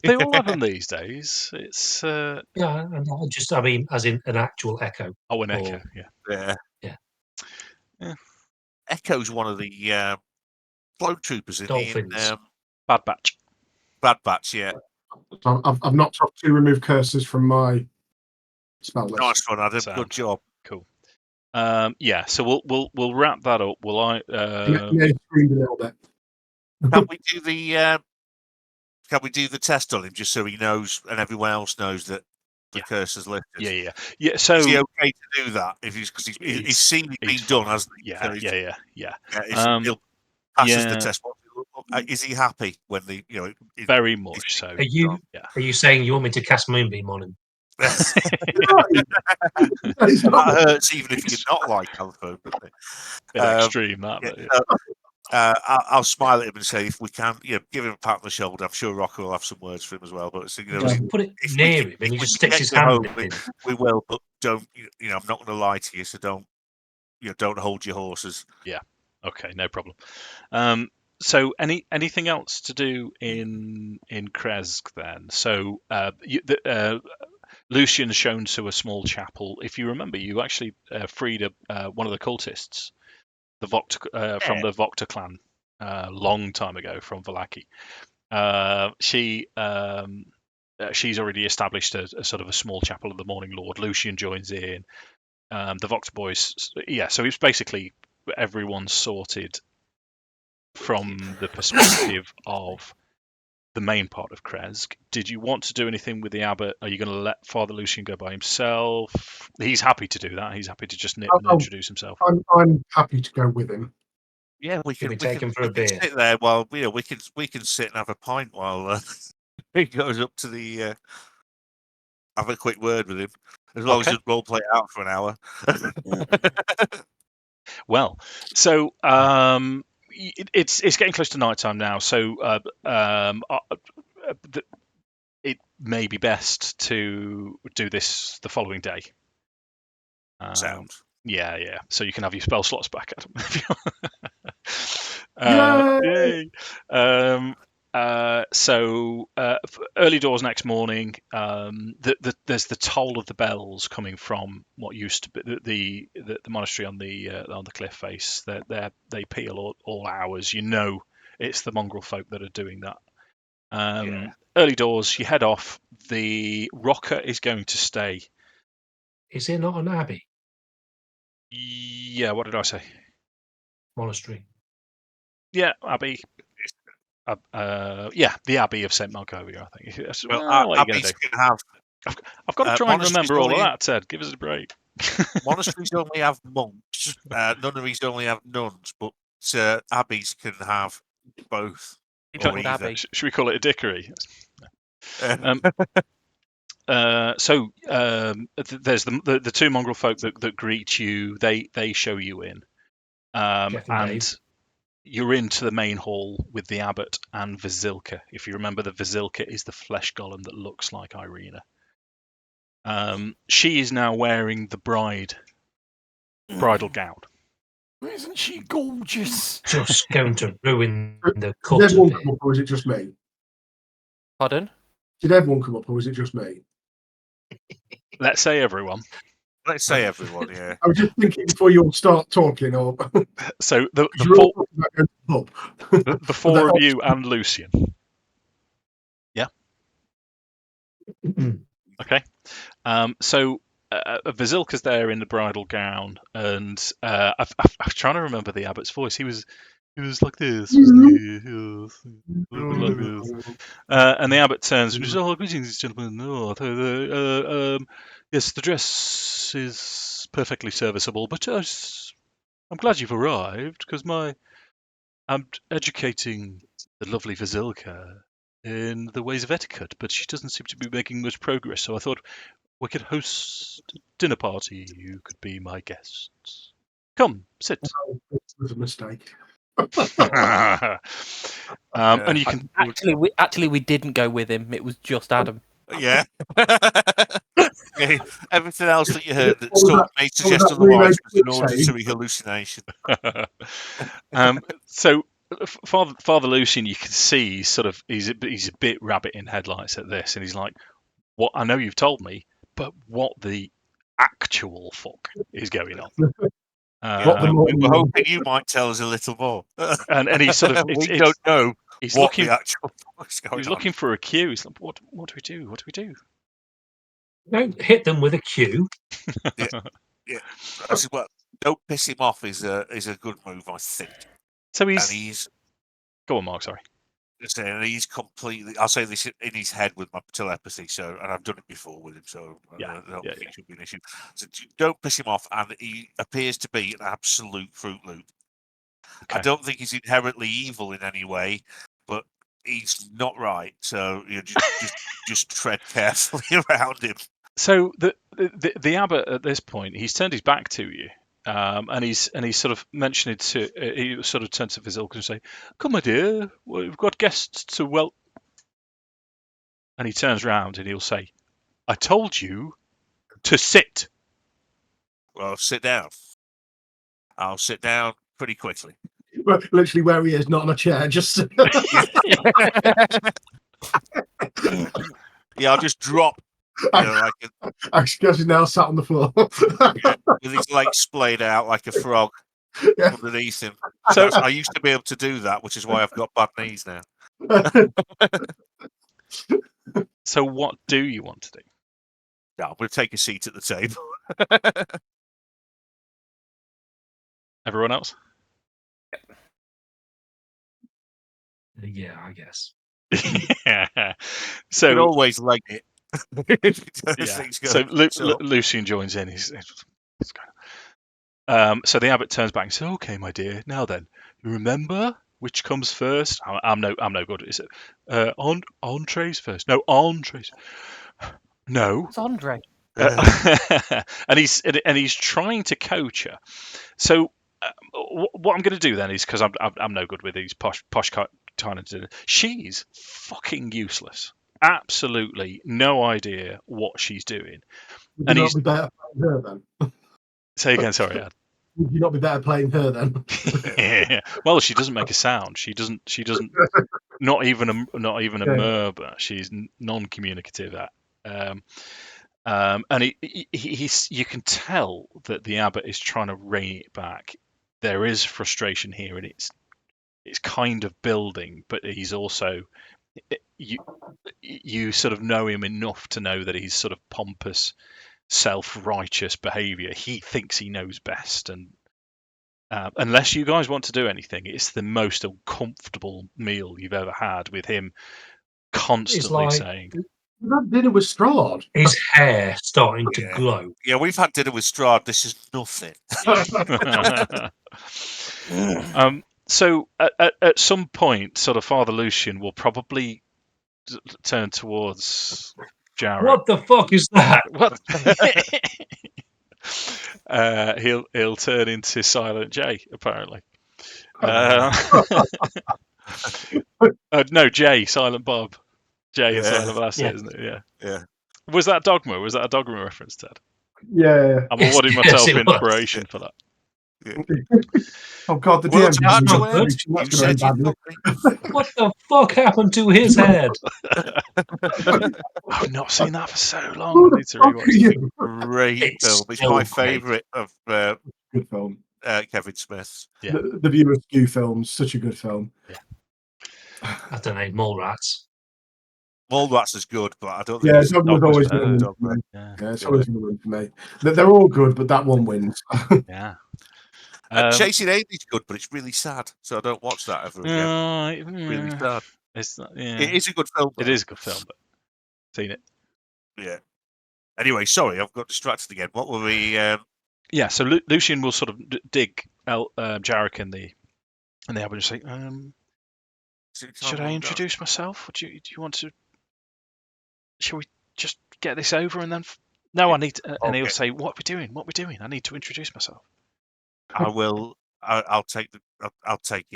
They all have them these days. It's Yeah, and I mean, as in an actual Echo. an Echo. Yeah. Echo's one of the bloke troopers in Dolphins. Bad Batch. Bad Batch, yeah. I've knocked off 2 remove curses from my spell list. Nice one, Adam. Sound. Good job. Cool. Yeah. So we'll wrap that up. Will I? May screamed a little bit. Can we do the test on him just so he knows and everyone else knows that the curse is lifted? Yeah. So is he okay to do that? If because he's seen it being done, hasn't he? Yeah. He'll passes the test. Is he happy when very much so? Are you saying you want me to cast Moonbeam on him? That hurts even if you're not like Alpha. Bit extreme, that. Yeah. I'll smile at him and say, if we can, give him a pat on the shoulder. I'm sure Rokkr will have some words for him as well. But put it near him, and he just sticks his hand in. We will, but don't. I'm not going to lie to you, so don't. Don't hold your horses. Yeah. Okay, no problem. So anything else to do in Krezk then? So Lucian's shown to a small chapel. If you remember, you actually freed one of the cultists, the from the Voktr clan, long time ago from Vallaki. She's already established a sort of a small chapel of the Morning Lord. Lucian joins in. The Voktr boys, so it's basically everyone's sorted from the perspective of the main part of Krezk. Did you want to do anything with the abbot? Are you going to let Father Lucian go by himself? He's happy to do that. He's happy to just nip and introduce himself. I'm happy to go with him. Yeah, we can take him for a beer. Sit there while we can sit and have a pint while he goes up to the have a quick word with him. As long as you role play it out for an hour. Well, so it's getting close to night time now, so it may be best to do this the following day. Sound. Yeah. So you can have your spell slots back, Adam. Yay! So early doors next morning. There's the toll of the bells coming from what used to be the monastery on the cliff face. They peal all hours. It's the mongrel folk that are doing that. Early doors, you head off. The Rokkr is going to stay. Is it not an abbey? Yeah. What did I say? Monastery. Yeah, abbey. The Abbey of St. Malkovia, I think. Well, abbeys can have. I've got to try and remember all of that, Ted. Give us a break. Monasteries only have monks. Nunneries only have nuns, but abbeys can have both. Should we call it a dickery? So there's the 2 mongrel folk that greet you. They show you in, and you're into the main hall with the abbot and Vasilka. If you remember, the Vasilka is the flesh golem that looks like Irina. She is now wearing the bridal gown. Isn't she gorgeous? Just going to ruin the cut. Did everyone come up, or was it just me? Pardon? Did everyone come up, or was it just me? Let's say everyone. Let's say everyone, yeah. I was just thinking before you all start talking, or so the 4 of you and Lucian. Yeah. Okay. So Vasilka's there in the bridal gown, and I'm trying to remember the abbot's voice. He was like this, wasn't he? He was a little bit like this. And the abbot turns and says, "Oh, greetings, gentlemen. Oh, yes, the dress is perfectly serviceable, but I'm glad you've arrived because I'm educating the lovely Vasilka in the ways of etiquette, but she doesn't seem to be making much progress. So I thought we could host a dinner party. You could be my guests. Come, sit." It was a mistake. And you can Actually, we didn't go with him. It was just Adam. Yeah. Yeah, everything else that you heard that What was still that- may what suggest was that otherwise was an remake auditory hallucination. So Father Lucian, you can see he's a bit rabbit in headlights at this, and he's like, "What? I know you've told me, but what the actual fuck is going on?" We were hoping you might tell us a little more. and he's sort of we don't know he's what looking the actual fuck's going he's on. looking for a cue. He's like, "What do we do? What do we do?" Don't hit them with a cue. Yeah. I said, well, don't piss him off is a good move, I think. So And he's go on, Mark. Sorry. And he's completely. I'll say this in his head with my telepathy. So, and I've done it before with him, so I don't think it should be an issue. So don't piss him off, and he appears to be an absolute Fruit Loop. Okay. I don't think he's inherently evil in any way, but he's not right. So just tread carefully around him. So the abbot at this point, he's turned his back to you, and he's sort of mentioning he sort of turns to Vasilka and say, "Come, my dear, we've got guests to well." And he turns round and he'll say, "I told you to sit." Well, sit down. I'll sit down pretty quickly. Literally where he is, not on a chair, just. Yeah, I'll just drop. Akxikas is now sat on the floor. With his legs splayed out like a frog underneath him. So I used to be able to do that, which is why I've got bad knees now. So what do you want to do? Yeah, I'm going to take a seat at the table. Everyone else? Yeah, I guess. So you can always leg it. So Lucian joins in. So the abbot turns back and says, "Okay, my dear. Now then, you remember which comes first?" I'm no good. Is it entrees first? No, entrees. No, It's Andre. and he's trying to coach her. So what I'm going to do then is, because I'm no good with these posh kind of dinner. She's fucking useless. Absolutely no idea what she's doing. Would you not be better playing her then? Say again, sorry, Ad. Would you not be better playing her then? Well, she doesn't make a sound. She doesn't. Not even a murmur. She's non-communicative. And you can tell that the abbot is trying to rein it back. There is frustration here, and it's kind of building, but he's also you sort of know him enough to know that he's sort of pompous, self-righteous behavior. He thinks he knows best, and unless you guys want to do anything, it's the most uncomfortable meal you've ever had with him constantly saying, "We've had dinner with Strahd." His hair starting to glow. Yeah, we've had dinner with Strahd. This is nothing. So at some point, sort of Father Lucian will probably turn towards Jarek. What the fuck is that? What? He'll turn into Silent J, apparently. No, J, Silent Bob. J and Silent Bob, that's it, isn't it? Yeah. Was that Dogma? Was that a Dogma reference, Ted? Yeah. I'm awarding myself inspiration for that. Yeah. Oh God, the Well, DM. What the fuck happened to his head? I've not seen that for so long. I need to rewatch it. Great film. It's my favourite of good film. Kevin Smith's. Yeah. The View Askew films, such a good film. Yeah. I don't know, mole rats. Mole-Rat's as good, but I don't think Yeah, it's Dogma's Dogma's always better. going to win Dogma. for me. Yeah. Yeah, it's always going to win for me. They're all good, but that one wins. Yeah. Chasing Amy's good, but it's really sad, so I don't watch that ever again. Really sad. It's not, It is a good film, though. It is a good film, but seen it. Yeah. Anyway, sorry, I've got distracted again. What were we? Yeah, so Lucian will sort of dig Jarek in the avenue and say, should I introduce myself? Do you want to? Shall we just get this over and then? No, I need to, and he'll say, "What are we doing? What are we doing? I need to introduce myself." I will. I'll take it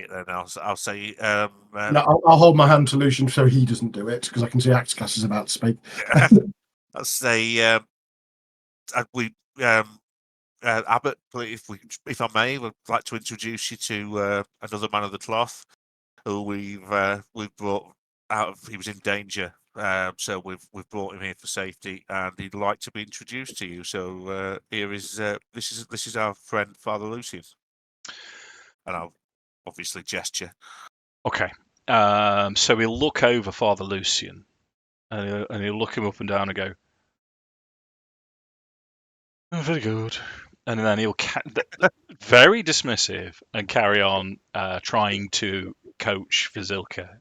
then. I'll say. No, I'll hold my hand to Lucian so he doesn't do it because I can see Akxikas is about to speak. I'll say. Abbott, if I may, would like to introduce you to another man of the cloth who we've brought out of. He was in danger, so we've brought him here for safety, and he'd like to be introduced to you. So here is this is our friend Father Lucian, and I'll obviously gesture. Okay. So he'll look over Father Lucian, and he'll look him up and down and go, "Oh, very good." And then he'll very dismissive and carry on trying to coach Vazilka.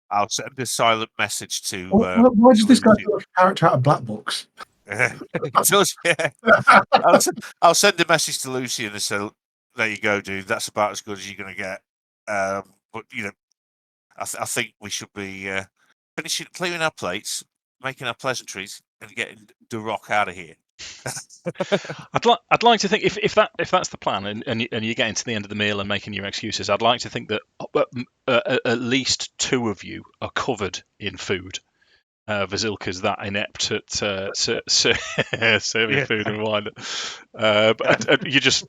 I'll send a silent message to. Why does this guy do a character out of black books? It does, yeah. I'll send a message to Lucian and say, "There you go, dude. That's about as good as you're going to get." But I think we should be finishing clearing our plates, making our pleasantries, and getting the Rokkr out of here. I'd like to think if that's the plan, and you're getting to the end of the meal and making your excuses, I'd like to think that at least two of you are covered in food. Vazilka's that inept at serving food and wine, but you just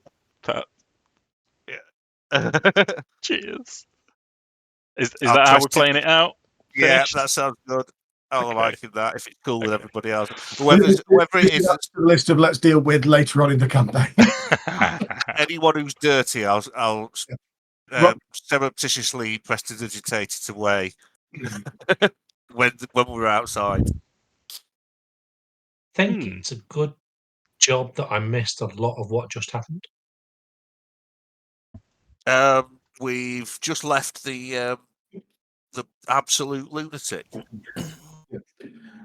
cheers. Is that how we're playing it out? Yeah, Finished? that sounds good. I'm liking that. If it's cool with Okay. everybody else, whoever it is, That's the list of let's deal with later on in the campaign. anyone who's dirty, I'll surreptitiously prestidigitate it away when we're outside. I think it's a good job that I missed a lot of what just happened. We've just left the absolute lunatic.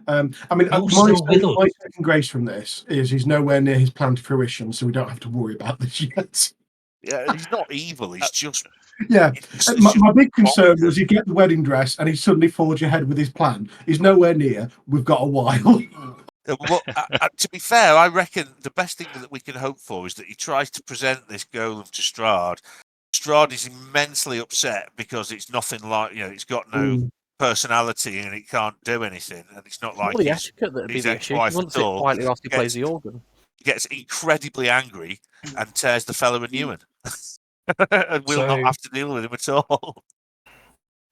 I mean, my second grace from this is he's nowhere near his planned fruition, so we don't have to worry about this yet. Yeah, he's not evil. He's just my big concern was you get the wedding dress and he suddenly forge ahead with his plan. He's nowhere near. We've got a while. Well, to be fair, I reckon the best thing that we can hope for is that he tries to present this golem to Strahd. Strahd is immensely upset because it's nothing like, it's got no personality and it can't do anything, and it's not like his ex-wife at all. Quietly whilst he plays the organ. He gets incredibly angry and tears the fellow a new one. And we'll not have to deal with him at all.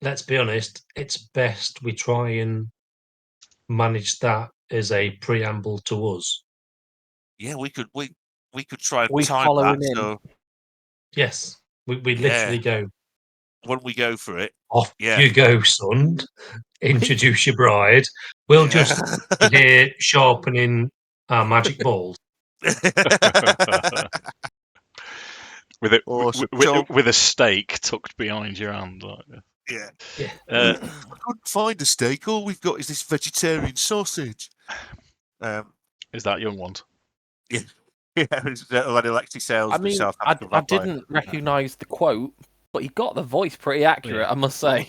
Let's be honest, it's best we try and manage that as a preamble to us. Yeah, we could try and we time follow that. Him in. So yes, we literally go. When we go for it, off you go, son. Introduce your bride. We'll just here sharpening our magic balls. with a stake tucked behind your hand. Like yeah. I couldn't find a steak. All we've got is this vegetarian sausage. Is that young ones? Yeah. Yeah, Alexi sales. I mean, I didn't recognise the quote, but he got the voice pretty accurate, I must say.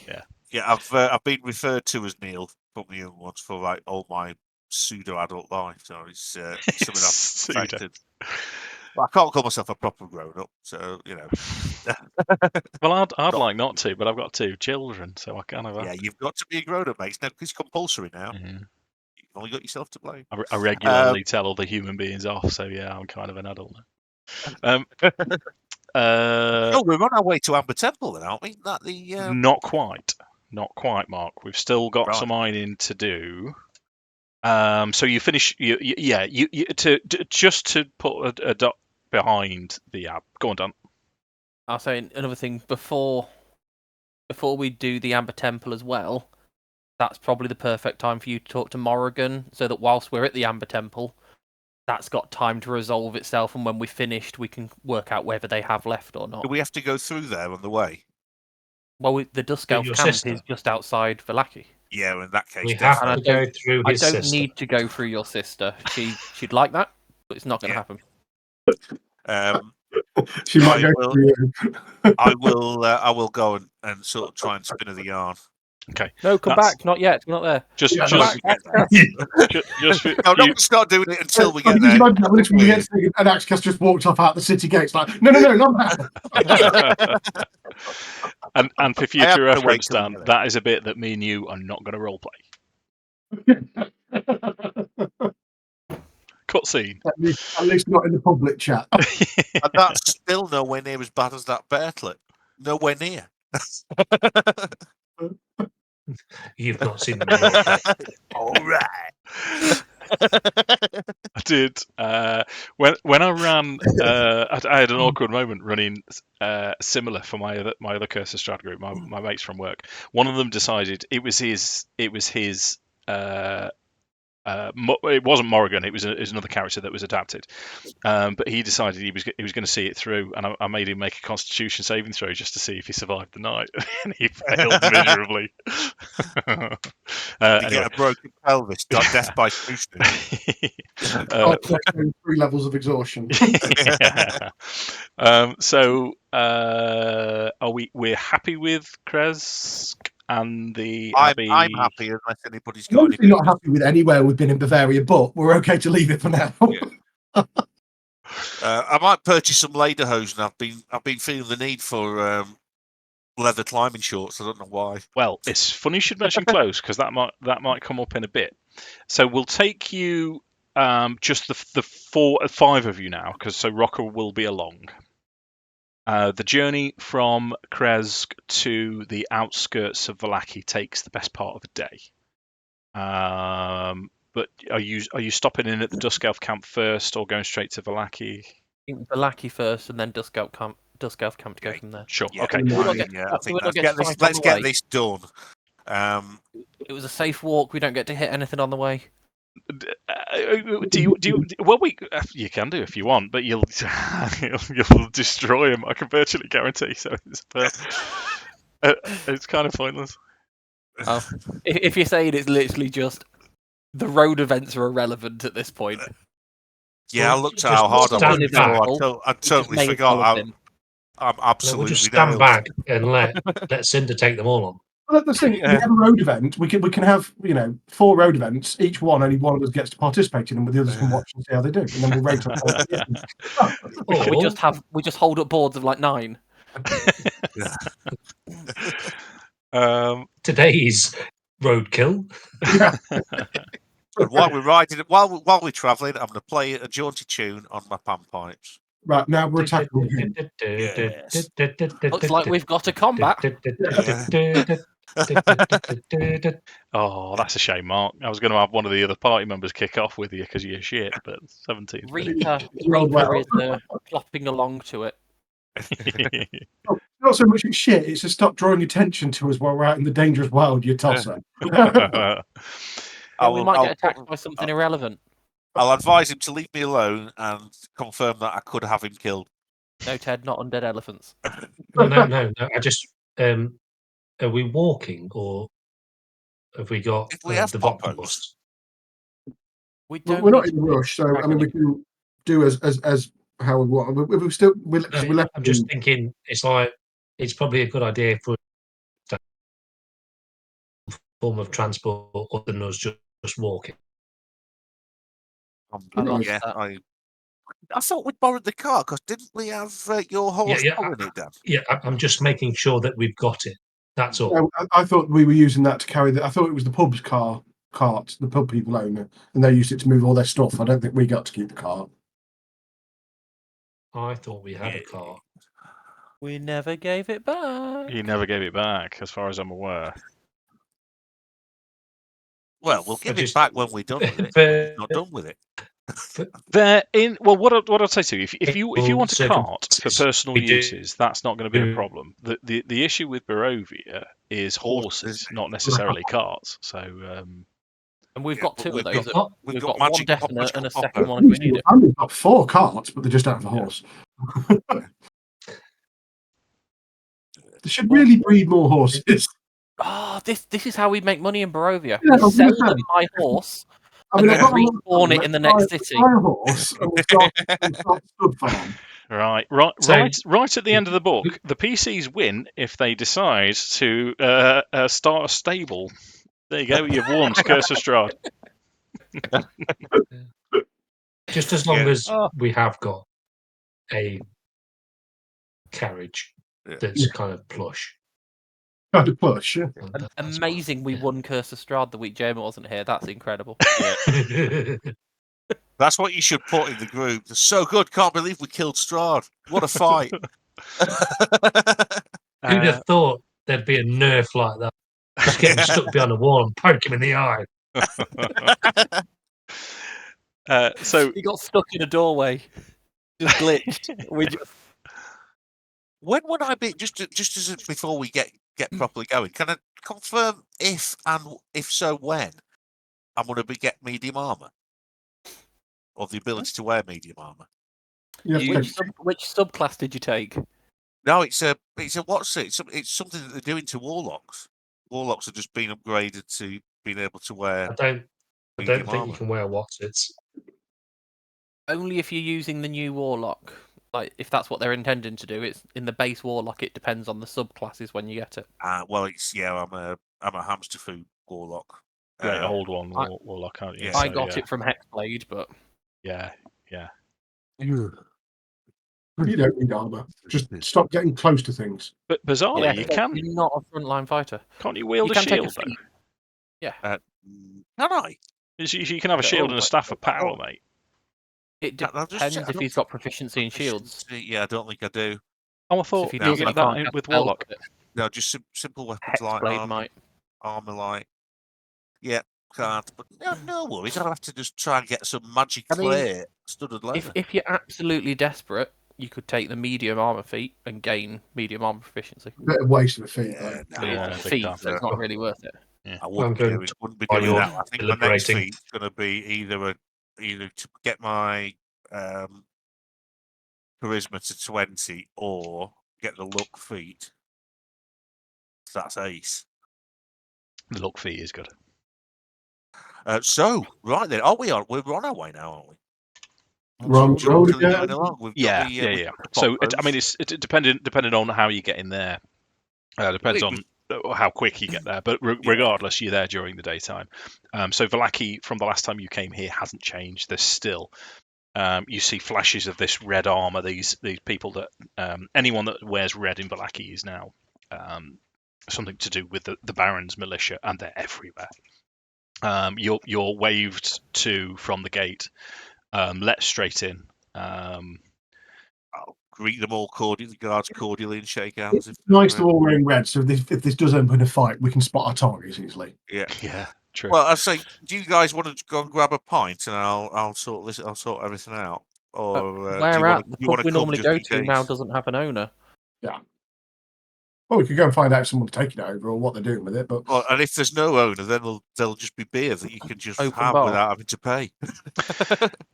Yeah, I've been referred to as Neil from the young ones for like all my pseudo-adult life, so it's something I've perfected. Well, I can't call myself a proper grown-up, so Well, I'd like not to, but I've got 2 children, so I kind of. Yeah, you've got to be a grown-up, mate. It's compulsory now. Mm-hmm. You've only got yourself to blame. I regularly tell other human beings off, so yeah, I'm kind of an adult now. We're on our way to Amber Temple, then, aren't we? Not quite, Mark. We've still got some ironing to do. So you finish. Just to put a dot behind the ab. Go on, Dan. I'll say another thing before we do the Amber Temple as well. that's probably the perfect time for you to talk to Morrigan, so that whilst we're at the Amber Temple, that's got time to resolve itself, and when we're finished, we can work out whether they have left or not. Do we have to go through there on the way? Well, the Dusk Elf your camp sister? is just outside Vallaki. Yeah, in that case, We have definitely. to go through I his don't sister. need to go through your sister. She'd like that, but it's not going to happen. She might go will- through you. I will go and sort of try and spin her the yarn. Okay. No, come That's- back. Not yet. We're not there. Just, Yeah, just, just for No, I'm not you, going to start doing it until we I get can just there. imagine that when we get to and Akxikas just walked off out the city gates like, no, not that. and for I future have to wait reference, till we Dan, get there. that is a bit that me and you are not going to roleplay. Cutscene. At least not in the public chat. And that's still nowhere near as bad as that bear clip. Nowhere near. You've not seen the All right. I did. When I ran, I had an awkward moment running similar for my other Curse of Strahd group. My mates from work. One of them decided it was his. It wasn't Morrigan. It was another character that was adapted. But he decided he was going to see it through, and I made him make a Constitution saving throw just to see if he survived the night, and he failed miserably. You Anyway. get a broken pelvis, death by Houston. 3 levels of exhaustion. Yeah. So we're happy with Krezk and the Abbey? I'm happy unless anybody's I'm got obviously any. not happy with anywhere we've been in Bavaria, but we're okay to leave it for now. Yeah. I might purchase some lederhosen. I've been feeling the need for leather climbing shorts. I don't know why. Well, it's funny you should mention clothes because that might come up in a bit. So we'll take you just the 5 of you now, because so Rokkr will be along. The journey from Krezk to the outskirts of Vallaki takes the best part of a day. But are you stopping in at the Dusk Elf camp first, or going straight to Vallaki? Vallaki first, and then Dusk Elf camp to go from there. Sure. Yeah, Okay. I think let's get this done. It was a safe walk. We don't get to hit anything on the way. Do you? Well, you can do if you want, but you'll destroy him. I can virtually guarantee. So it's kind of pointless. Oh, if you're saying it's literally just the road events are irrelevant at this point. Yeah, I looked at how hard I stand was back. before. I totally forgot. I'm absolutely We'll just stand nailed. back and let Cinder take them all on. Well, that's the thing. We have a road event. We can have 4 road events. Each one, only one of us gets to participate in them, with the others can watch and see how they do, and then we'll rate them. We just hold up boards of like 9. Today's roadkill. And while we're riding, while we're travelling, I'm going to play a jaunty tune on my panpipes. Right, now we're attacking him. Yes. Looks like we've got a combat. Oh, that's a shame, Mark. I was going to have one of the other party members kick off with you because you're shit, but 17. Reaper is plopping along to it. Not so much shit. It's to stop drawing attention to us while we're out in the dangerous wild. You tosser. We might get attacked by something irrelevant. I'll advise him to leave me alone and confirm that I could have him killed. No, Ted, not undead elephants. No. I just are we walking, or have we got If we have the poppers. bus? We don't. We're not in a rush, so I mean we can do as how we want. We still we left. I'm just thinking it's probably a good idea for a form of transport other than us just walking. I thought we'd borrowed the car because didn't we have your horse pulling it down? Yeah, I'm just making sure that we've got it. That's all. I thought we were using that to carry I thought it was the pub's cart, the pub people own it, and they used it to move all their stuff. I don't think we got to keep the car. I thought we had a car. We never gave it back. You never gave it back, as far as I'm aware. Well, we'll give it back when we're done with it. We're not done with it. They're in. Well, what I'll say to you, if you want a cart for circumstances, personal we do- uses, that's not going to be a problem. The issue with Barovia is horses, not necessarily carts. So And we've Yeah, got but 2 of we've those. got- We've got got one magic- definite magical and a popper. second one if we need it. Family's got 4 carts, but they just don't have a horse. They should really breed more horses. Oh, this is how we make money in Barovia. Yeah, I We was sell gonna them say. my horse, I and mean, then I've got a lot of respawn money. it in the Let's next buy- city. Buy a horse and we'll start stud farm. right at the end of the book, the PCs win if they decide to start a stable. There you go. You've won, Curse of Strahd. Just as long Yeah. as we have got a carriage that's kind of plush. Kind of push. Yeah. That's Amazing, we won Curse of Strahd the week Jamie wasn't here. That's incredible. fine. That's what you should put in the group. They're so good. Can't believe we killed Strahd. What a fight. Who'd have thought there'd be a nerf like that? Just get him stuck behind a wall and poke him in the eye. So He got stuck in a doorway. Just glitched. We just When would I be just as before we get properly going? Can I confirm if so when I'm going to get medium armor or the ability to wear medium armor? You have to which subclass did you take? No, it's a what's it? It's something that they're doing to warlocks. Warlocks have just been upgraded to being able to wear. I don't medium think armor. you can wear wotsits. Only if you're using the new warlock. Like if that's what they're intending to do. It's in the base warlock. It depends on the subclasses when you get it. Well, I'm a hamster food warlock. great old one, Warlock, aren't you? Yeah. I So, got yeah. it from Hexblade, but Yeah. You don't need armor. Just stop getting close to things. But bizarrely, you can. You're not a frontline fighter. Can't you wield You a can take a shield though? feat. Can I? You can have a shield and a staff of power, mate. It I'll just depends check. if he's got proficiency in shields. Yeah, I don't think I do. Oh, I So thought if he you does, get he that can't in cast with spells Warlock. with it. No, just simple weapons like Hexblade might. armor light. Yeah, can't. But no worries. I'll have to just try and get some magic I mean, clay studded leather. If you're absolutely desperate, you could take the medium armor feat and gain medium armor proficiency. A bit of waste of a feat, though. no, Yeah, It's big feat, time. so it's not really worth it. I wouldn't I'm wouldn't be by doing your that. I think my next deliberating. feat's going to be either to get my charisma to 20 or get the luck feat. So that's ace. The luck fee is good. So right then, we're on our way now, aren't we? We're on the road Hopefully again. going along. We've got Yeah, the, we've yeah. got the So poppers. it's depending on how you get in there. Depends on how quick you get there, but regardless, you're there during the daytime. So Vallaki, from the last time you came here, hasn't changed. There's still you see flashes of this red armor. These people that anyone that wears red in Vallaki is now something to do with the Baron's militia, and they're everywhere. You're waved to from the gate, let straight in. I'll greet them all cordially, the guards cordially, and shake hands. It's nice they're all wearing red, so if this does open a fight, we can spot our targets easily. Yeah, true. Well, I say, do you guys want to go and grab a pint, and I'll sort this. I'll sort everything out. Or Where at? The pub we normally go to now doesn't have an owner. Yeah. Well, we could go and find out if someone's taking it over or what they're doing with it. But and if there's no owner, then there'll just be beer that you can just Open have bar. without having to pay.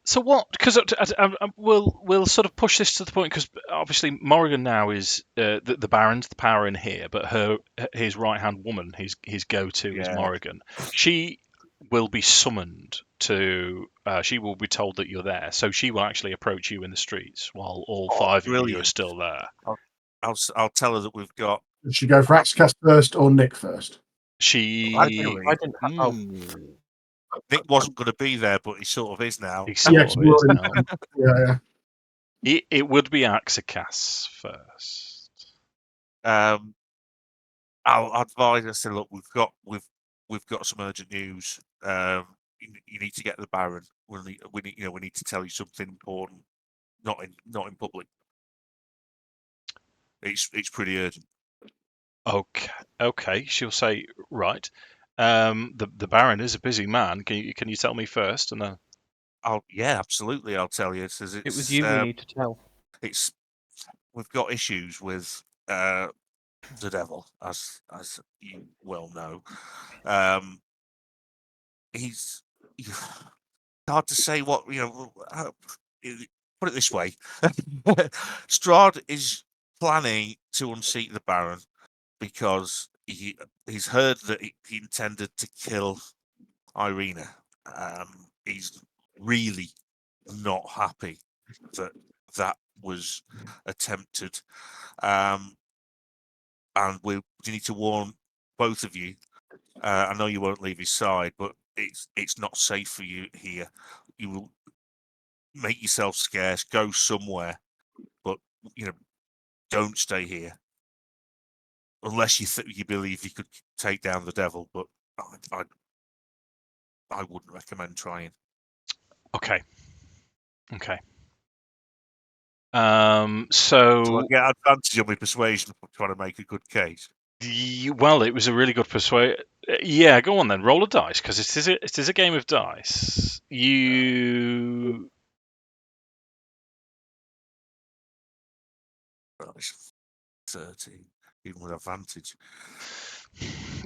So what? Because we'll sort of push this to the point, because obviously Morrigan now is the Baron's the power in here, but his right hand woman, his go-to is Morrigan. She will be summoned to. She will be told that you're there, so she will actually approach you in the streets while all 5 of you are still there. I'll tell her that we've got. should she go for Akxikas first or Nik first? I didn't have, Nik wasn't going to be there, but he sort of is now. He sort of is now. Yeah. It would be Akxikas first. I'll advise. I say, look, we've got some urgent news. You need to get the Baron. We need to tell you something important. Not in public. It's pretty urgent. Okay. She'll say, right. The Baron is a busy man. Can you tell me first, and then? absolutely. I'll tell you. It was you we need to tell. We've got issues with the devil, as you well know. He's hard to say what put it this way. Strahd is planning to unseat the Baron because he's heard that he intended to kill Irina. He's really not happy that was attempted. And we need to warn both of you. I know you won't leave his side, but it's not safe for you here. You will make yourself scarce, go somewhere, but don't stay here unless you believe you could take down the devil. But I wouldn't recommend trying. Okay. So I get advantage on my persuasion for trying to make a good case. Well, it was a really good persuade. Yeah, go on then. Roll a dice because it is a game of dice. You 13, even with advantage.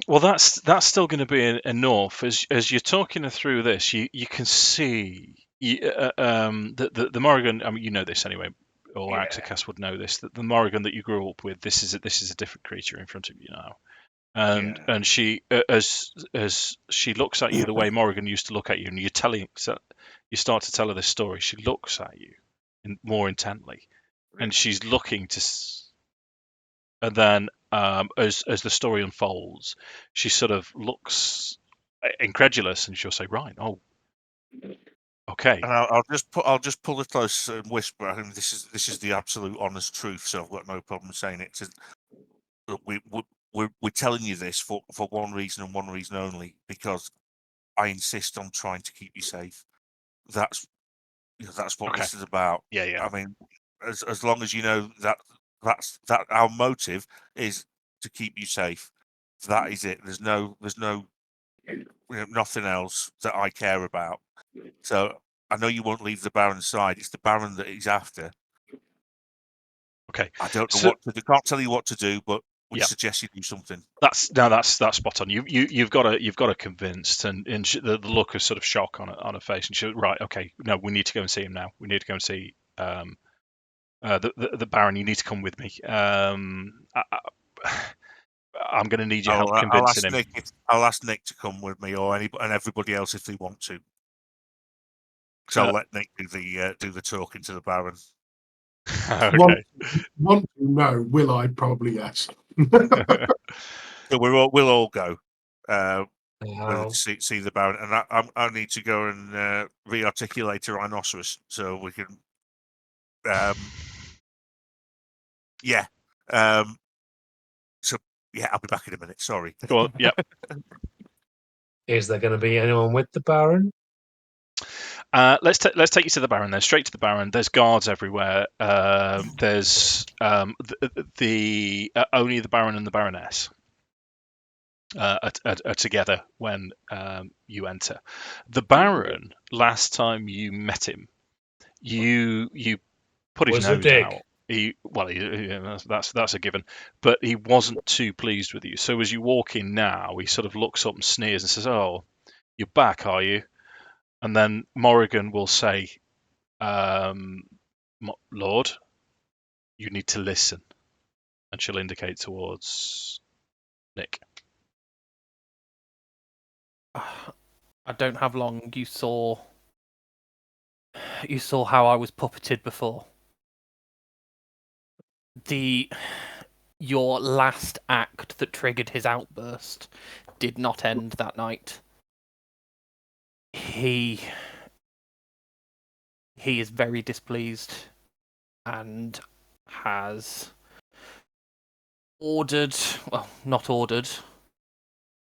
Well, that's still going to be enough. As you're talking through this, you can see the Morrigan. I mean, you know this anyway, or Akxikas would know this. That the Morrigan that you grew up with, this is a different creature in front of you now. And she, as she looks at you the way Morrigan used to look at you, and you start to tell her this story. She looks at you more intently, and she's looking to. And then, as the story unfolds, she sort of looks incredulous, and she'll say, "Right, oh, okay." And I'll just pull it close and whisper. I mean, this is the absolute honest truth, so I've got no problem saying it. Look, we're telling you this for one reason and one reason only, because I insist on trying to keep you safe. That's what Okay. this is about. Yeah. I mean, as long as you know that's our motive is to keep you safe. That is it. There's no nothing else that I care about. So I know you won't leave the Baron's side. It's the Baron that he's after. Okay. I don't know what to do. Can't tell you what to do, but we suggest you do something. That's spot on. You've got her convinced, and the look of sort of shock on her face, and she's right. Okay, no, we need to go and see him now. We need to go and see the Baron. You need to come with me. I'm going to need your help convincing him. I'll ask Nik to come with me, or everybody else if they want to. So I'll let Nik do the talking to the Baron. Okay. Want to know? Will I? Probably yes. So we'll all go. See the Baron, and I need to go and re-articulate a rhinoceros so we can. So I'll be back in a minute. Sorry. Go on. Yep. Is there going to be anyone with the Baron? Let's take you to the Baron then. Straight to the Baron. There's guards everywhere. There's the only the Baron and the Baroness are together when you enter. The Baron, last time you met him, you put his nose out. That's a given, but he wasn't too pleased with you. So as you walk in now, he sort of looks up and sneers and says, "Oh, you're back, are you?" And then Morrigan will say, "Lord, you need to listen," and she'll indicate towards Nik. I don't have long. You saw how I was puppeted before. Your last act that triggered his outburst did not end that night. He is very displeased and has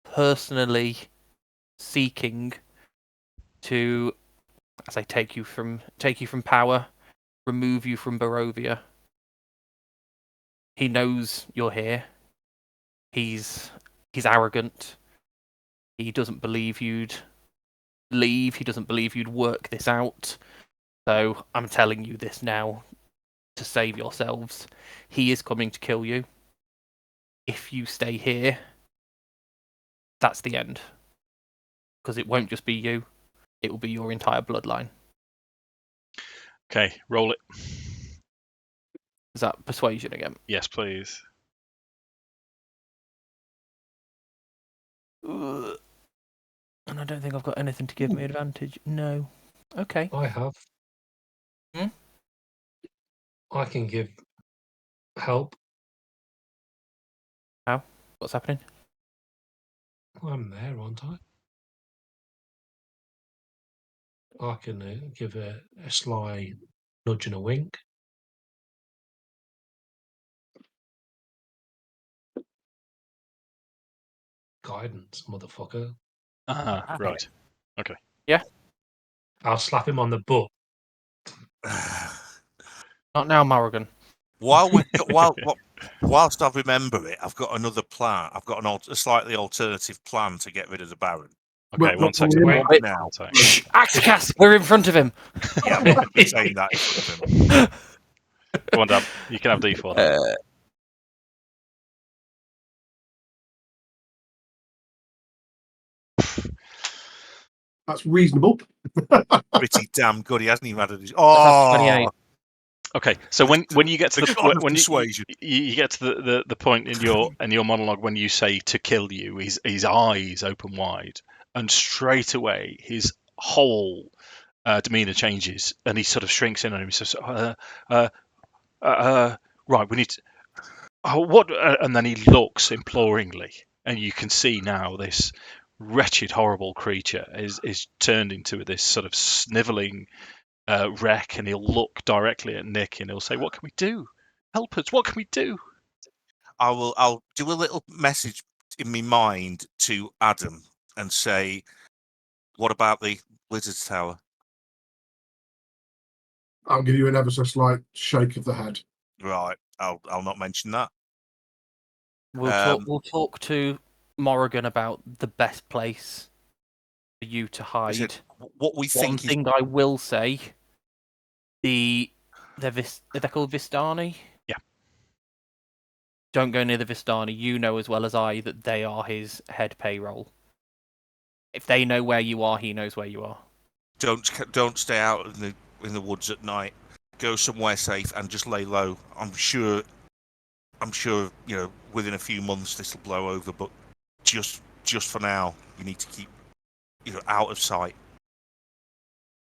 personally seeking to, as I take you from power, remove you from Barovia. He knows you're here. He's arrogant. He doesn't believe you'd leave. He doesn't believe you'd work this out. So I'm telling you this now to save yourselves. He is coming to kill you. If you stay here, that's the end. Because it won't just be you. It will be your entire bloodline. Okay, roll it. Is that persuasion again? Yes, please. And I don't think I've got anything to give me advantage. No. Okay. I have. I can give help. How? What's happening? I'm there, aren't I? I can give a sly nudge and a wink. Guidance, motherfucker. Right. Okay. Yeah. I'll slap him on the butt. Not now, Morrigan. Whilst I remember it, I've got another plan. I've got a slightly alternative plan to get rid of the Baron. Okay, one second. wait. Now, Akxikas, we're in front of him. yeah, I'm not going to be saying that in front of him. Go on, Dan. You can have D4. Then. That's reasonable. Pretty damn good. He hasn't even had a. That's Oh, 28. Okay, so when you get to The the god of when persuasion. you get to the point in your monologue when you say to kill you, his eyes open wide, and straight away his whole demeanor changes, and he sort of shrinks in on him. He says, "Right, we need to." What? And then he looks imploringly, and you can see now this wretched, horrible creature is turned into this sort of snivelling wreck, and he'll look directly at Nik and he'll say, "What can we do? Help us! What can we do?" I'll do a little message in my mind to Adam and say, "What about the Blizzard's Tower?" I'll give you an ever so slight shake of the head. Right, I'll not mention that. We'll talk to Morrigan about the best place for you to hide. What we One think is thing I will say, they're called Vistani? Yeah. Don't go near the Vistani. You know as well as I that they are his head payroll. If they know where you are, he knows where you are. don't stay out in the woods at night. Go somewhere safe and just lay low. I'm sure within a few months this will blow over, but just for now you need to keep out of sight.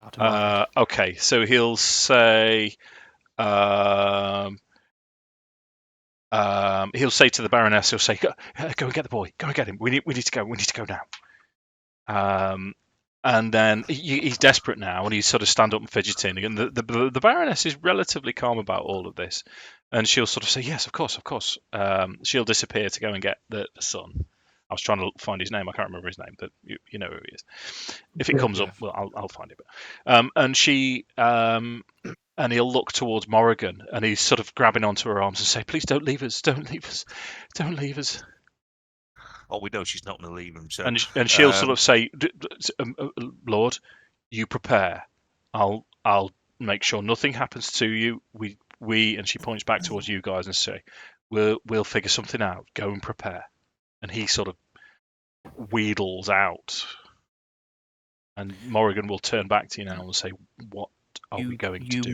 Out of mind. Okay, so he'll say, he'll say to the Baroness, he'll say, "Go and get the boy. Go and get him. We need to go. We need to go now." And then he's desperate now, and he's sort of stand up and fidgeting. And the Baroness is relatively calm about all of this, and she'll sort of say, "Yes, of course, of course." She'll disappear to go and get the son. I was trying to find his name. I can't remember his name, but you know who he is. If it comes up, well, I'll find it. And she and he'll look towards Morrigan, and he's sort of grabbing onto her arms and say, "Please don't leave us. Don't leave us. Don't leave us." Oh, we know she's not going to leave him. So And she'll sort of say, "Lord, you prepare. I'll make sure nothing happens to you. We and she points back towards you guys and say, we'll figure something out. Go and prepare." And he sort of wheedles out, and Morrigan will turn back to you now and say, "What are we going to do?"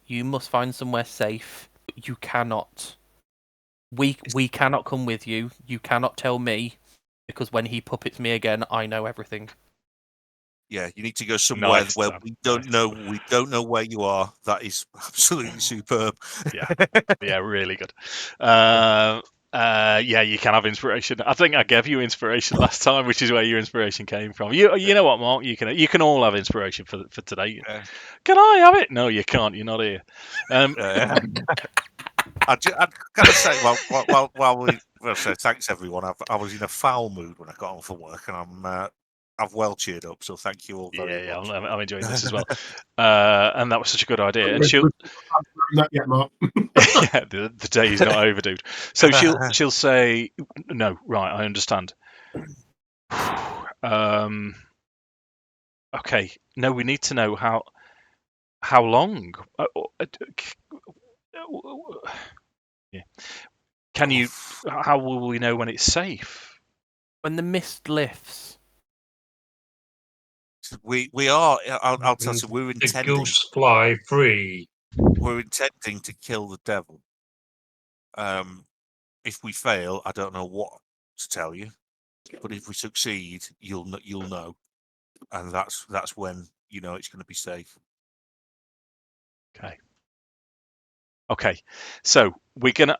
You must find somewhere safe. You cannot. We cannot come with you. You cannot tell me, because when he puppets me again, I know everything. Yeah, you need to go somewhere Nice, where Dan. we don't know. We don't know where you are. That is absolutely superb. Yeah, really good. Yeah, you can have inspiration. I think I gave you inspiration last time, which is where your inspiration came from. You know what, Mark? You can all have inspiration for today. Yeah. Can I have it? No, you can't. You're not here. I've got to say, thanks everyone. I was in a foul mood when I got home from work, and I've well cheered up. So thank you all very much. I'm enjoying this as well. And that was such a good idea. And she'll Not yet, Mark. yeah, the day's not over, dude. So she'll say, "No, right, I understand. Okay. No, we need to know how long. Yeah. Can you? How will we know when it's safe? When the mist lifts. We are. I'll tell you, we're The intending. goose fly free. We're intending to kill the devil. If we fail, I don't know what to tell you, but if we succeed, you'll know, and that's when you know it's going to be safe. Okay. So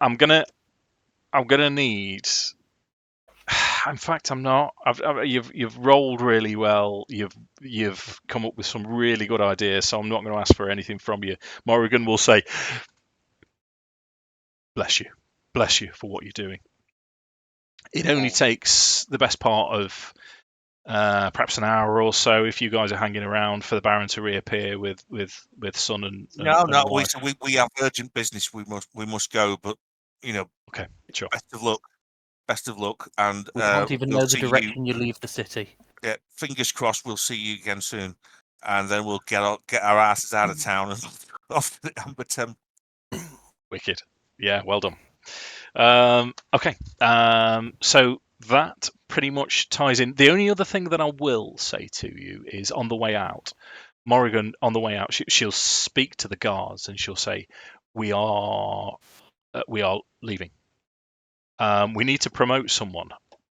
I'm gonna need. In fact, I'm not. You've rolled really well. You've come up with some really good ideas. So I'm not going to ask for anything from you. Morrigan will say, bless you for what you're doing. It only takes the best part of perhaps an hour or so if you guys are hanging around for the Baron to reappear with son and No, wife. we have urgent business. We must go. But Okay, sure. Best of luck, and We can't even we'll know the see direction you leave the city. Yeah, fingers crossed. We'll see you again soon, and then we'll get our asses out of town and off to the Amber Temple. Wicked. Yeah, well done. Okay. So that pretty much ties in. The only other thing that I will say to you is on the way out, Morrigan, on the way out, she'll speak to the guards and she'll say, "We are leaving. We need to promote someone.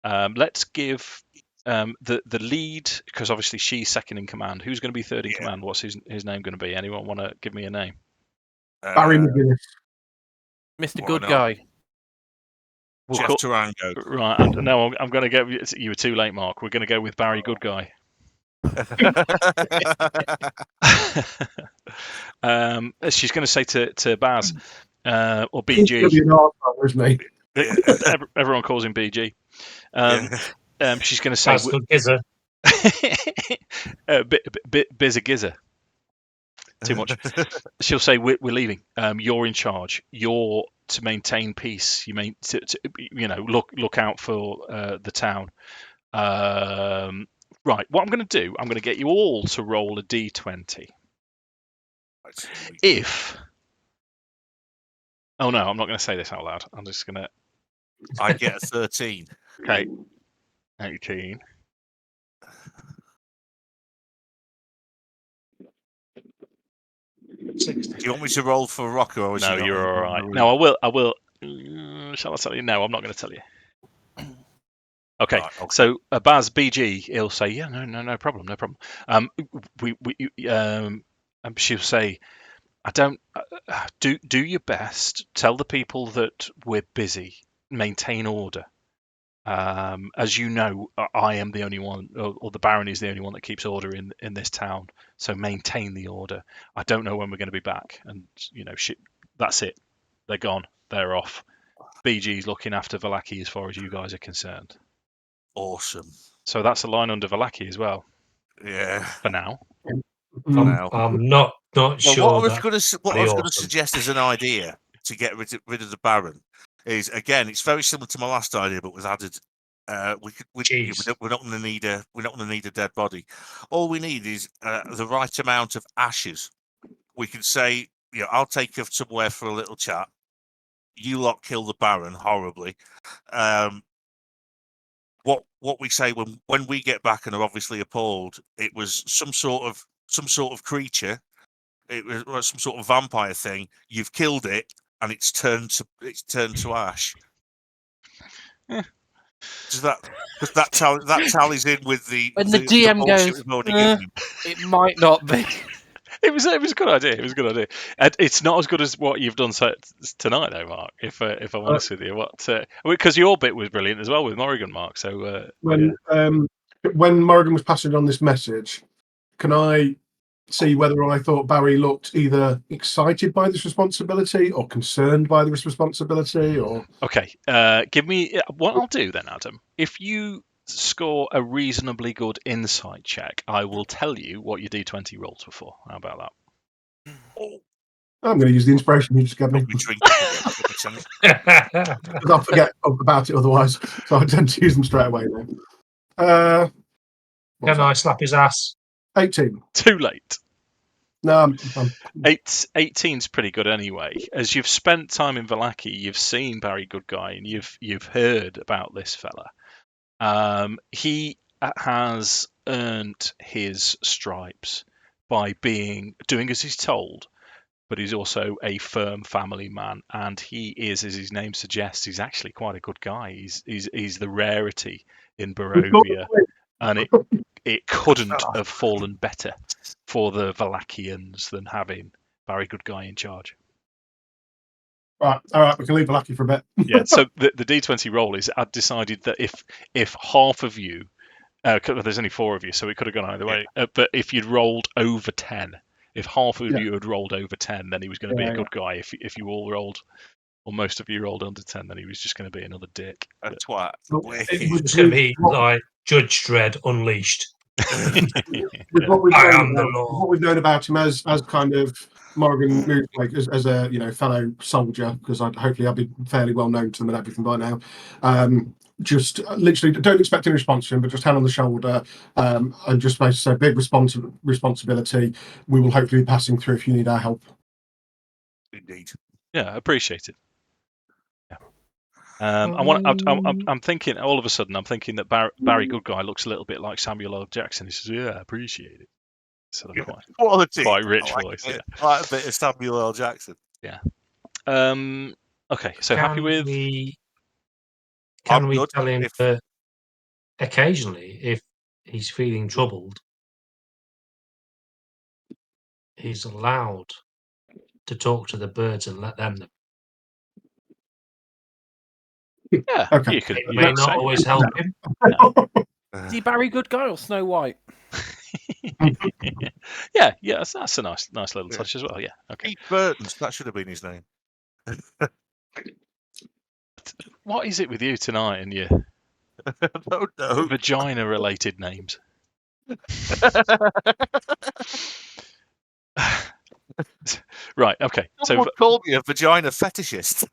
Let's give the lead, because obviously she's second in command. Who's going to be third in command? What's his name going to be? Anyone want to give me a name? Barry McGuinness. Mr. Good Guy. Jeff Tarango. Right. No, I'm going to go. You were too late, Mark. We're going to go with Barry Good Guy. She's going to say to Baz or BG. Everyone calls him BG. She's going to say Gizzer. Bizza Gizzer. Too much. She'll say we're leaving. You're in charge. You're to maintain peace. You mean to look out for the town. Right. What I'm going to do, I'm going to get you all to roll a d20. Oh no, I'm not going to say this out loud. I'm just going to. I get a 13. Okay. 18. Do you want me to roll for Rokkr? Or no, you're all right. No, I will. Shall I tell you? No, I'm not going to tell you. Okay. Right, okay. So Baz BG, he'll say, yeah, no problem. She'll say, I don't do your best. Tell the people that we're busy. Maintain order. As you know, I am the only one, or the Baron is the only one that keeps order in this town. So maintain the order. I don't know when we're going to be back, and that's it. They're gone. They're off. BG's looking after Vallaki as far as you guys are concerned. Awesome. So that's a line under Vallaki as well. Yeah. For now. I'm not sure. What I was going to suggest as an idea to get rid of the Baron is, again, it's very similar to my last idea, but was added. We're not going to need a dead body. All we need is the right amount of ashes. We can say, I'll take you somewhere for a little chat. You lot kill the Baron horribly. What we say when we get back and are obviously appalled, it was some sort of creature. It was some sort of vampire thing. You've killed it, and it's turned to ash. Yeah. Does that tallies in with the when the DM goes, it might not be. It was a good idea. It was a good idea. It's not as good as what you've done tonight, though, Mark. If I'm honest with you, because your bit was brilliant as well with Morrigan, Mark. So when Morrigan was passing on this message, can I see whether I thought Barry looked either excited by this responsibility or concerned by this responsibility? Or okay, give me what I'll do then, Adam. If you score a reasonably good insight check, I will tell you what your D20 rolls were for. How about that? I'm going to use the inspiration you just gave me. I'll forget about it otherwise, so I tend to use them straight away now. Can I slap his ass? 18. Too late. No, 18's pretty good anyway. As you've spent time in Vallaki, you've seen Barry Goodguy, and you've heard about this fella. He has earned his stripes by doing as he's told, but he's also a firm family man, and he is, as his name suggests, he's actually quite a good guy. He's the rarity in Barovia, and it couldn't have fallen better for the Vallakians than having Barry Goodguy in charge. All right, we can leave Vallaki for a bit. Yeah, so the D20 roll is, I'd decided that if half of you, there's only 4 of you, so it could have gone either way, but if you'd rolled over 10, if half of you had rolled over 10, then he was going to be a good guy. If you all rolled, or most of you rolled under 10, then he was just going to be another dick. That's what. It was going to be like Judge Dredd Unleashed. What we've known about him as kind of Morrigan Moonquake, as a fellow soldier, because hopefully I'll be fairly well known to them and everything by now. Just literally don't expect any response from him, but just hand on the shoulder, and just basically say big responsibility. We will hopefully be passing through if you need our help. Indeed. Yeah, appreciate it. I'm thinking all of a sudden. I'm thinking that Barry Goodguy looks a little bit like Samuel L. Jackson. He says, "Yeah, I appreciate it." Sort of quite rich voice. Yeah, like a bit of Samuel L. Jackson. Yeah. Okay. So happy with? Can we tell him that occasionally, if he's feeling troubled, he's allowed to talk to the birds and let them know? Yeah, okay. You could. It may not always help him. Is he Barry Goodguy or Snow White? yeah, that's a nice little touch as well. Yeah, okay. Pete Burton's, that should have been his name. What is it with you tonight and your vagina-related names? Right. Okay. Someone called me a vagina fetishist.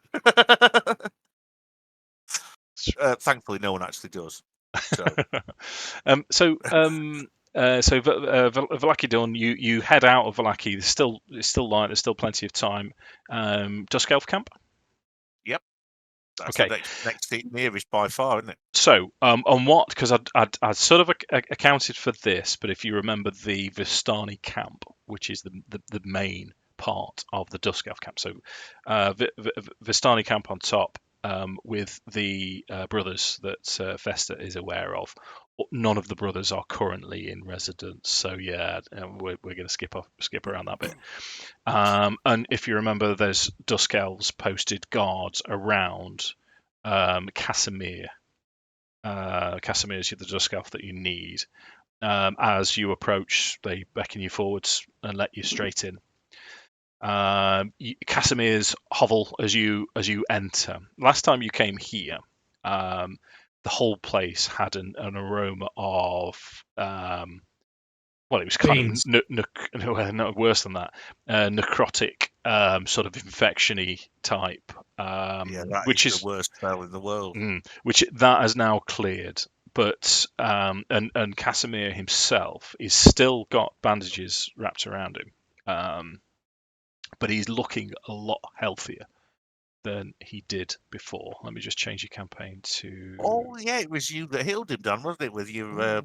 Thankfully, no one actually does. So, Vallaki Dawn, you head out of Vallaki. It's still light. There's still plenty of time. Dusk Elf Camp. Yep. That's okay. The next nearest by far, isn't it? So, on what? Because I'd sort of accounted for this, but if you remember the Vistani camp, which is the main part of the Dusk Elf Camp, so Vistani camp on top. With the brothers that Festa is aware of. None of the brothers are currently in residence, so yeah, we're going to skip around that bit. And if you remember, there's Dusk Elves posted guards around Casimir. Casimir is the Dusk Elf that you need. As you approach, they beckon you forwards and let you straight in. Casimir's hovel as you enter. Last time you came here, the whole place had an aroma of it was kind of worse than that, necrotic, sort of infection-y type. Which is the worst spell in the world. Which that has now cleared. But and Casimir himself is still got bandages wrapped around him. But he's looking a lot healthier than he did before. Let me just change your campaign to. Oh yeah, it was you that healed him, Dan, wasn't it? With your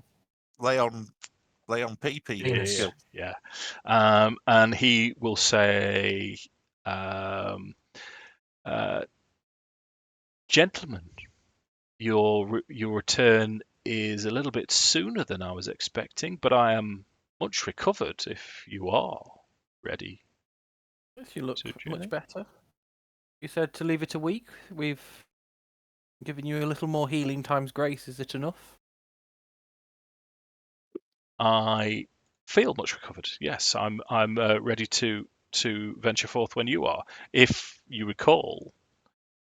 lay on PP. Yeah. And he will say, "Gentlemen, your return is a little bit sooner than I was expecting, but I am much recovered. If you are ready." You look much better. You said to leave it a week. We've given you a little more healing times grace. Is it enough? I feel much recovered. Yes, I'm ready to venture forth when you are. If you recall,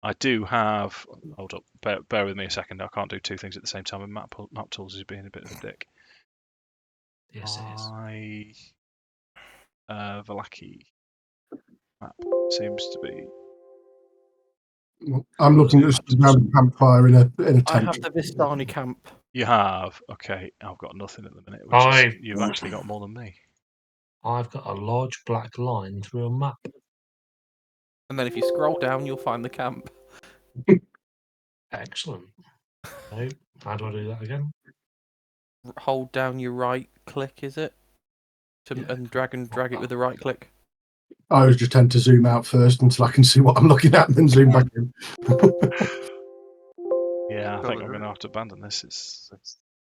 I do have. Hold up, bear with me a second. I can't do 2 things at the same time. And Map Tools is being a bit of a dick. Yes, it is. Vallaki map seems to be. I'm looking at a campfire in a tent. I have the Vistani camp You have. Okay, I've got nothing at the minute, which is you've actually got more than me. I've got a large black line through a map. And then if you scroll down, you'll find the camp. Excellent. So, how do I do that again? Hold down your right click, is it? And drag it with the right click. I always just tend to zoom out first until I can see what I'm looking at and then zoom back in. Yeah, I think I'm going to have to abandon this.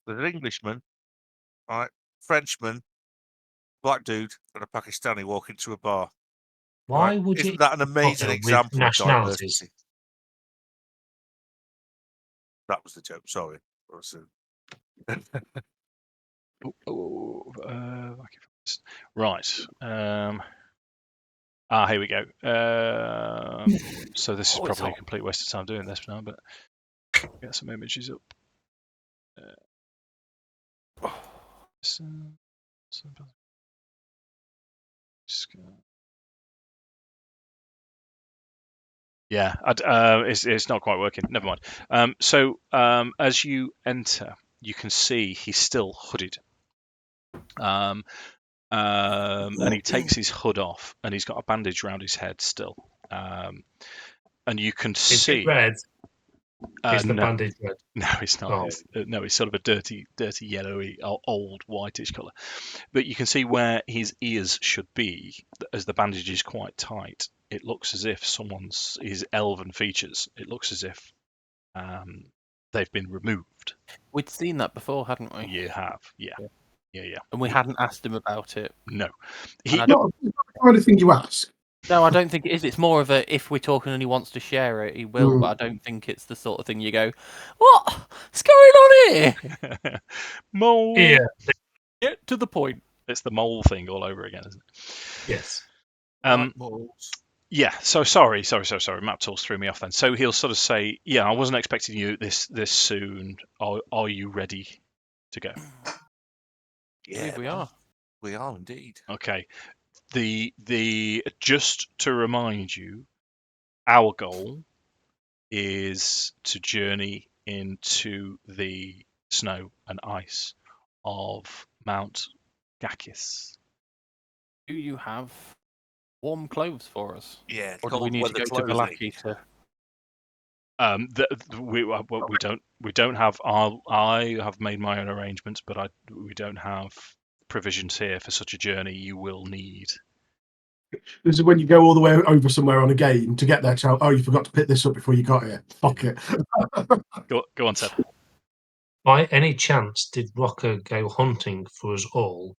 There's an Englishman, right, Frenchman, black dude, and a Pakistani walk into a bar. Why Right? would Isn't that an amazing with example of nationalities? diversity? That was the joke. Sorry. Right. Here we go. So this is probably a complete waste of time doing this now, but get some images up. Yeah, it's not quite working. Never mind. So as you enter, you can see he's still hooded. And he takes his hood off, and he's got a bandage around his head still. And you can see. Is it red? Is the No. bandage red? No, it's not. Oh. It's sort of a dirty, yellowy, old, whitish colour. But you can see where his ears should be, as the bandage is quite tight. It looks as if his elven features. It looks as if they've been removed. We'd seen that before, hadn't we? You have, yeah. And we hadn't asked him about it. No. Not the kind of thing you ask. No, I don't think it is. It's more of a, if we're talking and he wants to share it, he will, but I don't think it's the sort of thing you go, what's going on here? Mole. Yeah. Get to the point. It's the mole thing all over again, isn't it? Yes. Yeah, so sorry. Map tools threw me off then. So he'll sort of say, yeah, I wasn't expecting you this soon. Are you ready to go? Yeah, we are. We are indeed. Okay. The just to remind you, our goal is to journey into the snow and ice of Mount Gakis. Do you have warm clothes for us? Yeah, or do we need to go to Vallaki to? We don't have. I have made my own arrangements, but we don't have provisions here for such a journey. You will need. This is when you go all the way over somewhere on a game to get there. You forgot to pick this up before you got here. Fuck it. Go on, Seb. By any chance, did Rokkr go hunting for us all,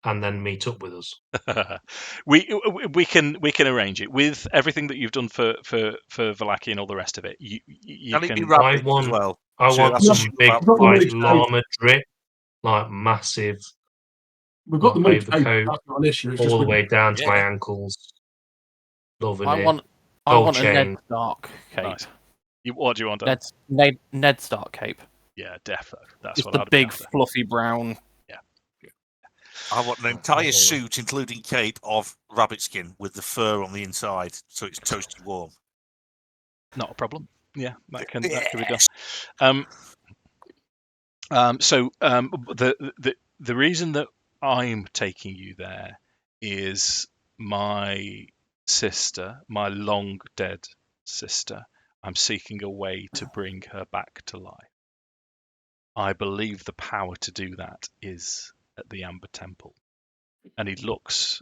and then meet up with us? we can arrange it with everything that you've done for Vallaki and all the rest of it. You can. I want some big white llama drip, like massive. We've got the overcoat, that's not an issue. It's all the way down to my ankles. Loving it. I want a Ned Stark cape. Nice. What do you want? Ned Stark cape. Yeah, definitely. That's just what the I'd big be after. fluffy brown. Yeah. I want an entire suit, including cape, of rabbit skin with the fur on the inside, so it's toasty warm. Not a problem. Yeah, that can be done. So the reason that I'm taking you there is my sister, my long dead sister. I'm seeking a way to bring her back to life. I believe the power to do that is at the Amber Temple. And he looks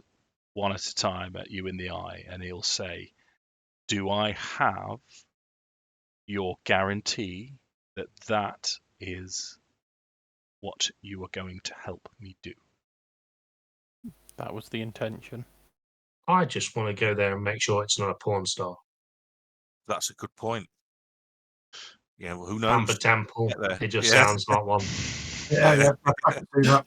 one at a time at you in the eye and he'll say, do I have your guarantee that that is what you are going to help me do? That was the intention. I just want to go there and make sure it's not a porn star. That's a good point. Yeah, well, who knows? Amber Temple. It just sounds like one. Yeah. I can see that.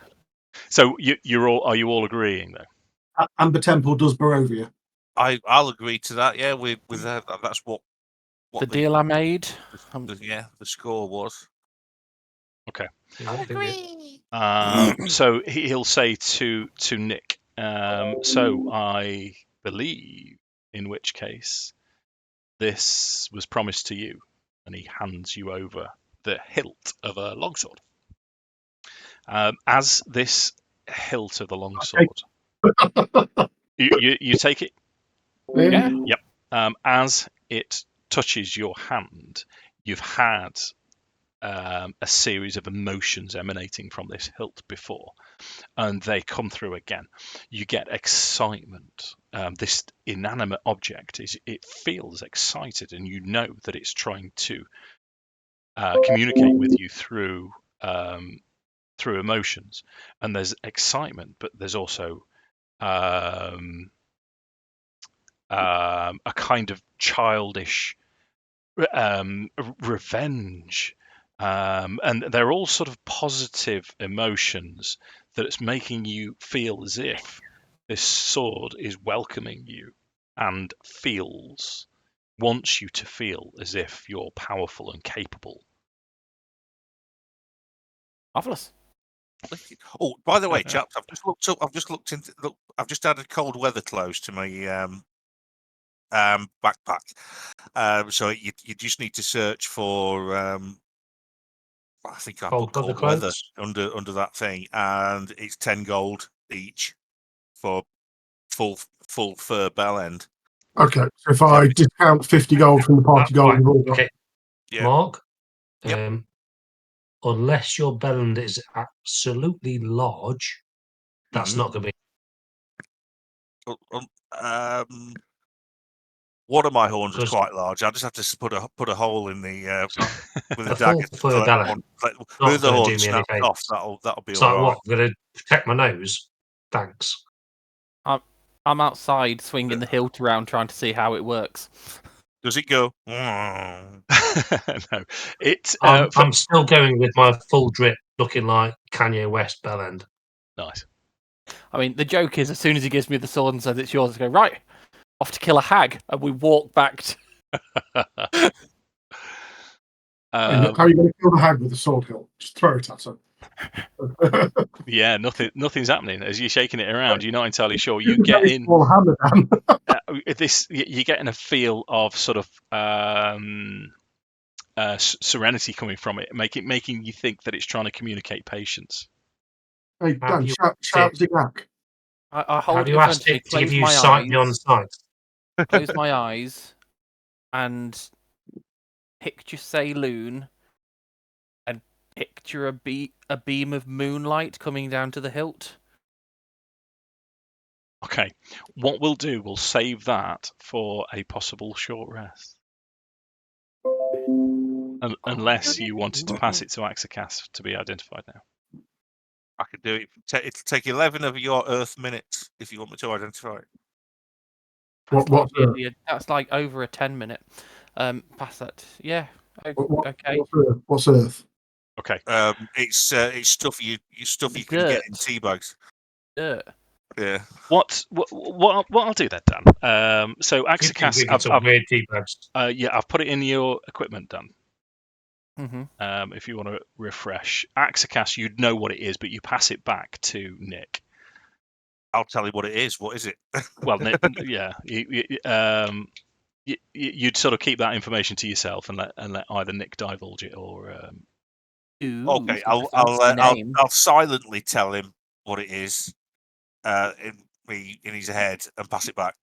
So are you all agreeing though? Amber Temple does Barovia. I'll agree to that. Yeah, with that. That's what the deal I made. The score was. Okay. I agree. So he'll say to Nik. So I believe, in which case, this was promised to you, and he hands you over the hilt of a longsword. As this hilt of the longsword, you take it. Yeah. Yep. As it touches your hand, you've had a series of emotions emanating from this hilt before, and they come through again. You get excitement. This inanimate object it feels excited, and you know that it's trying to communicate with you through emotions. And there's excitement, but there's also a kind of childish revenge, and they're all sort of positive emotions that it's making you feel as if this sword is welcoming you and wants you to feel as if you're powerful and capable. Marvelous. Oh, by the way, chaps, I've just looked up. I've just added cold weather clothes to my backpack. So you just need to search for I think I put cold weather under that thing, and it's 10 gold each for full fur bell end. Okay, so if I discount 50 gold from the party gold, we've all got... Okay, Yeah. Mark. Yep. Unless your bellend is absolutely large, that's not going to be. One of my horns is quite large. I just have to put a hole in the with a full dagger. fur bellend. With the horn do me any snapped off, favours. that'll be It's all like, right. what? I'm going to protect my nose? Thanks. I'm outside swinging the hilt around trying to see how it works. Does it go? No, I'm still going with my full drip, looking like Kanye West bellend. Nice. I mean, the joke is, as soon as he gives me the sword and says it's yours, I go, right, off to kill a hag, and we walk back to... How are you going to kill the hag with a sword hilt? Just throw it at her. Yeah, nothing's happening as you're shaking it around. You're not entirely sure. You get in you're getting a feel of sort of serenity coming from it, making you think that it's trying to communicate patience. Hey Dan, shout Zigak. I hold Have it you in front asked of me, it to give close you my sight eyes, beyond sight? close my eyes, and picture Saloon, and picture a beam of moonlight coming down to the hilt. Okay, what we'll do, we'll save that for a possible short rest. Unless you wanted to pass it to Akxikas to be identified now. I could do it. It'll take 11 of your Earth minutes if you want me to identify it. That's like over a 10-minute. Pass that. Yeah. Okay. What's Earth? Okay. It's stuff you can get in tea bags. Dirt. Yeah. What I'll do then, Dan. So Akxikas, I've put it in your equipment, Dan. Mm-hmm. If you want to refresh, Akxikas, you'd know what it is, but you pass it back to Nik. I'll tell you what it is. What is it? Well, Nik, yeah, you'd sort of keep that information to yourself and let either Nik divulge it or. Okay, I'll silently tell him what it is in his head and pass it back.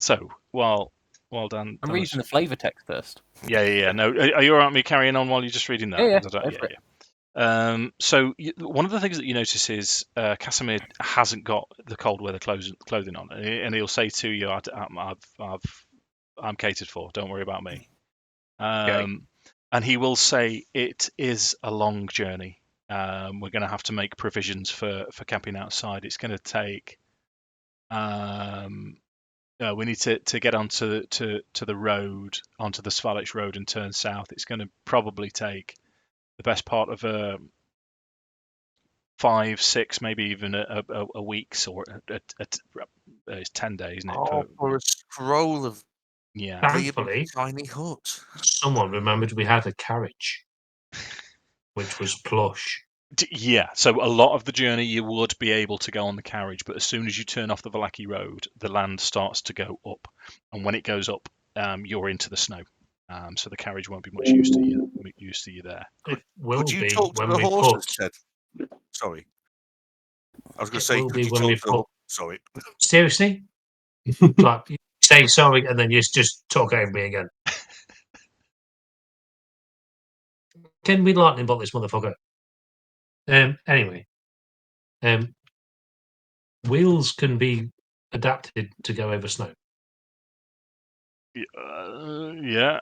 So while Dan, I'm reading the flavour text first. Yeah. No, are you all right with me carrying on while you're just reading that? Yeah. So one of the things that you notice is Casimir hasn't got the cold weather clothing on, and he'll say to you, "I'm catered for. Don't worry about me." And he will say, "It is a long journey. We're going to have to make provisions for camping outside. It's going to take. We need to get onto the road, onto the Svalich road, and turn south. It's going to probably take the best part of 5, 6, maybe even a week's or it's 10 days, isn't it? For a scroll of Thankfully, tiny hut. Someone remembered we had a carriage, which was plush. Yeah, so a lot of the journey you would be able to go on the carriage, but as soon as you turn off the Vallaki road, the land starts to go up, and when it goes up, you're into the snow. So the carriage won't be much use to you there. It will Could you be talk to when the we horses, put. Ted? Sorry. I was going to It say, will could be you when talk we to the put. Sorry. Seriously? Like, you say sorry and then you just talk over me again. Can we lightning bolt this motherfucker? Anyway, wheels can be adapted to go over snow. Yeah.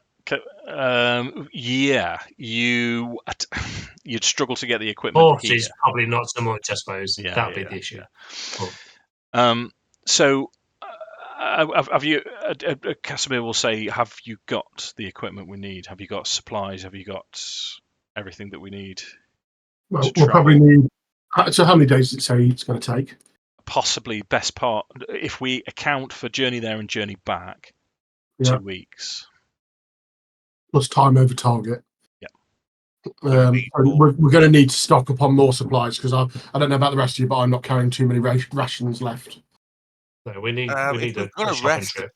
Yeah. You'd struggle to get the equipment Horses here. probably not so much, I suppose. Yeah, That'd yeah, be the issue. yeah. But So, have you? Casimir will say, "Have you got the equipment we need? Have you got supplies? Have you got everything that we need Well, to we'll probably travel?" need. So, how many days does it say it's going to take? Possibly best part, if we account for journey there and journey back, Yeah. 2 weeks. Plus time over target. Yeah. We're going to need to stock up on more supplies because I don't know about the rest of you, but I'm not carrying too many rations left. no, we need If a we've got a shopping rest, trip.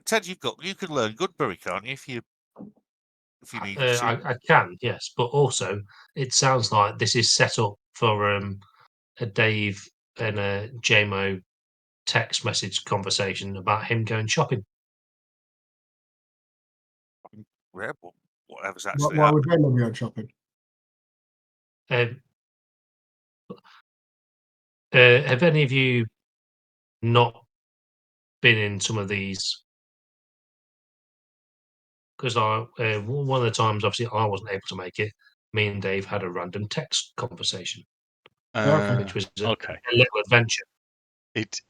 Ted, you can learn Goodberry, can't you? If you need to. I can, yes, but also it sounds like this is set up for a Dave and a JMO text message conversation about him going shopping. Whatever's actually Why would happening. they not be on shopping? Have any of you not been in some of these? Because one of the times, obviously, I wasn't able to make it. Me and Dave had a random text conversation, which was Okay. a little adventure. He'd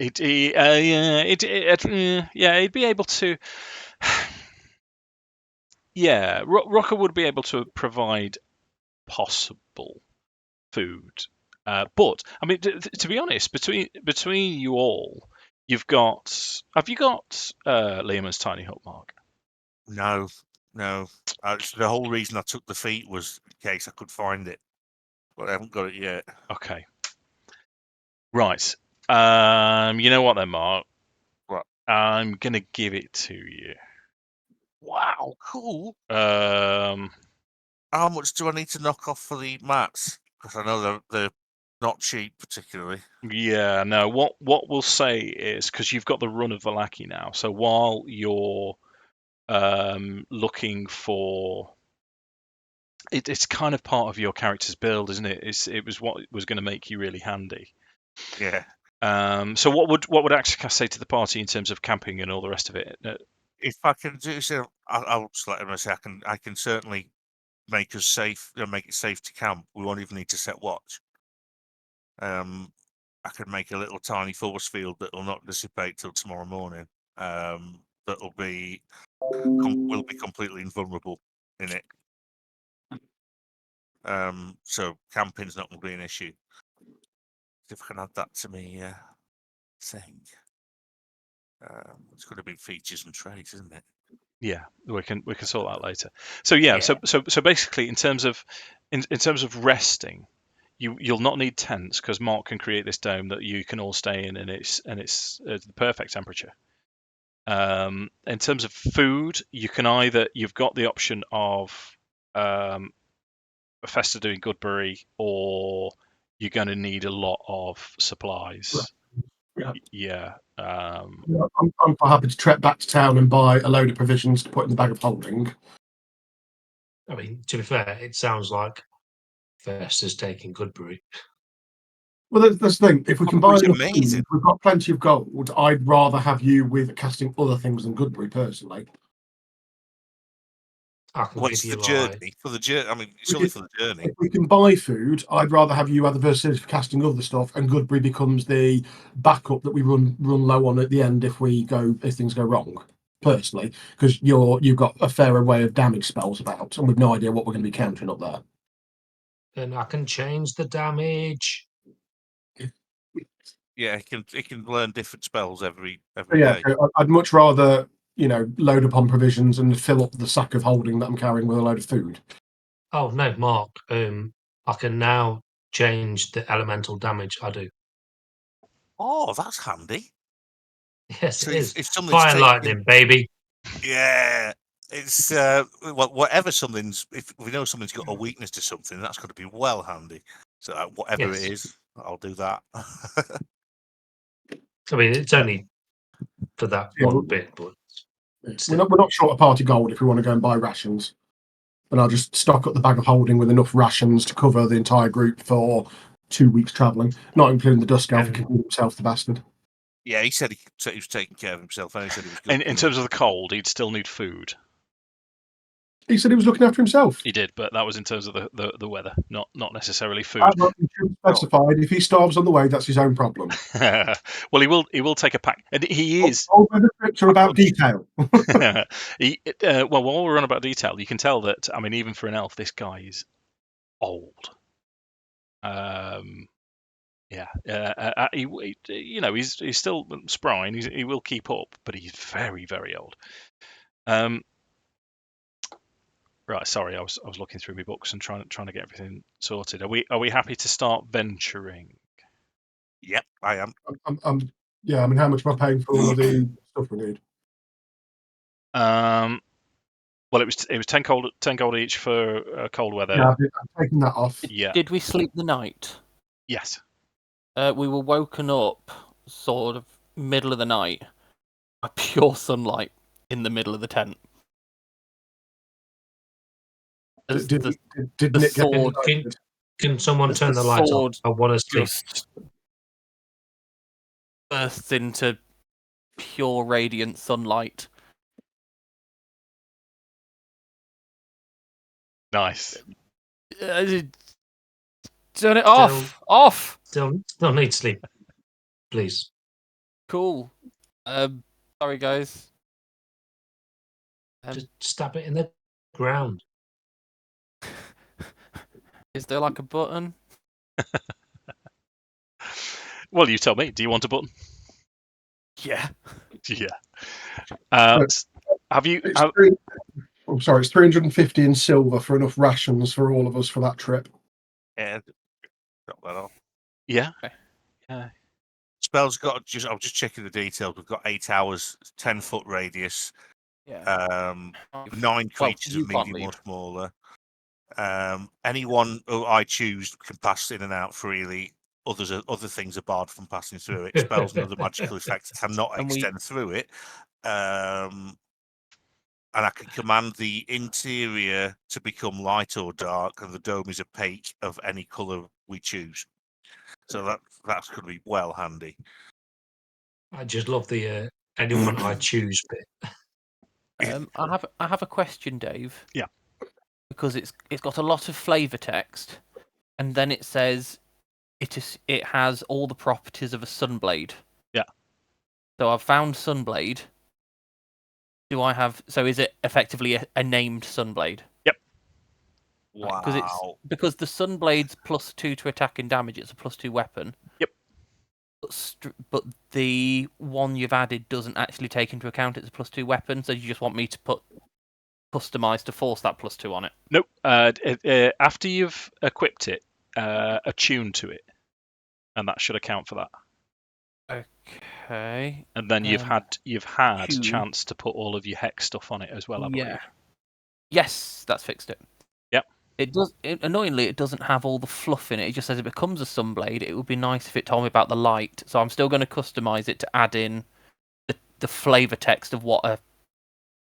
be able to. Yeah, Rokkr would be able to provide possible food, but I mean, to be honest, between you all, have you got Liam's tiny hut, Mark? No. The whole reason I took the feet was in case I could find it, but I haven't got it yet. Okay. Right. You know what then, Mark? What? I'm gonna give it to you. Wow, cool. How much do I need to knock off for the mats? Because I know they're not cheap, particularly. Yeah, no. What we'll say is because you've got the run of Vallaki now, so while you're looking for it's kind of part of your character's build, isn't it? It was what was going to make you really handy. Yeah. So what would Akxikas say to the party in terms of camping and all the rest of it? If I can do so, I'll just let him say I can certainly make us safe. Make it safe to camp. We won't even need to set watch. I could make a little tiny force field that will not dissipate till tomorrow morning. That'll be will be completely invulnerable in it. So camping's not going to be an issue. If I can add that to me thing. It's going to be features and traits, isn't it? Yeah, we can sort that later. So yeah. So basically, in terms of resting, you'll not need tents because Mark can create this dome that you can all stay in, and it's the perfect temperature. In terms of food, you've got the option of Festa doing Goodberry, or you're going to need a lot of supplies. Yeah. I'm quite happy to trek back to town and buy a load of provisions to put in the bag of holding. I mean, to be fair, it sounds like Festa's taking Goodberry. Well, that's the thing. If we can buy enough amazing. food, we've got plenty of gold. I'd rather have you with casting other things than Goodberry, personally. I can Well, give it's you the journey. For the journey, I mean, it's only for the journey. If we can buy food, I'd rather have you other versus for casting other stuff, and Goodberry becomes the backup that we run low on at the end if things go wrong. Personally, because you've got a fairer way of damage spells about, and we've no idea what we're going to be countering up there. Then I can change the damage. Yeah, it can learn different spells every Yeah, day. I'd much rather load upon provisions and fill up the sack of holding that I'm carrying with a load of food. Oh no, Mark. I can now change the elemental damage I do. Oh, that's handy. Yes, So it is. if something's Fire and taken, lightning, baby. yeah, it's whatever something's. If we know something's got a weakness to something, that's got to be well handy. So whatever Yes. it is, I'll do that. I mean, it's only for that one bit, but we're not short of party gold if we want to go and buy rations. And I'll just stock up the bag of holding with enough rations to cover the entire group for 2 weeks travelling, not including the Dusk Elf, who can feed himself, the bastard. Yeah, he said he was taking care of himself, and he said he was good. In terms of the cold, he'd still need food. He said he was looking after himself. He did, but that was in terms of the weather, not necessarily food. He should specified if he starves on the way, that's his own problem. Well, he will take a pack, and he is. All weather trips are about detail. Well, while we're on about detail, you can tell that. I mean, even for an elf, this guy is old. He's still spry, and he will keep up, but he's very, very old. Right, sorry, I was looking through my books and trying to get everything sorted. Are we happy to start venturing? Yep, I am. Yeah, I mean, how much am I paying for all of the stuff we need? Well, it was 10 gold each for cold weather. Yeah, I'm taking that off. Yeah. Did we sleep the night? Yes. We were woken up sort of middle of the night by pure sunlight in the middle of the tent. Did Nick get sword? Can someone turn the lights on? I want to sleep. Just bursts into pure radiant sunlight. Nice. Turn it off! Off! Still need sleep. Please. Cool. Sorry, guys. Just stab it in the ground. Is there like a button? Well, you tell me. Do you want a button? Yeah. Yeah. Have you? I'm sorry, it's 350 in silver for enough rations for all of us for that trip. Yeah, got that off. Yeah. Yeah. Spell's got I'm just checking the details. We've got 8 hours, 10-foot radius. Yeah. 9 creatures of medium or smaller. Anyone who I choose can pass in and out freely. Other things are barred from passing through it. Spells and other magical effects cannot extend through it. And I can command the interior to become light or dark, and the dome is opaque of any colour we choose. So that's going to be well handy. I just love the anyone I choose bit. I have a question, Dave. Yeah. Because it's got a lot of flavour text, and then it says it has all the properties of a sunblade. Yeah. So I've found sunblade. So is it effectively a named sunblade? Yep. Wow. Because the sunblade's +2 to attack and damage. It's a +2 weapon. Yep. But the one you've added doesn't actually take into account it's a +2 weapon. So you just want me to put customize to force that +2 on it? Nope. After you've equipped it, attune to it, and that should account for that. Okay. And then you've had a chance to put all of your hex stuff on it as well, I believe. Yeah. Yes, that's fixed it. Yep. Annoyingly, it doesn't have all the fluff in it. It just says it becomes a sunblade. It would be nice if it told me about the light. So I'm still going to customize it to add in the flavor text of what a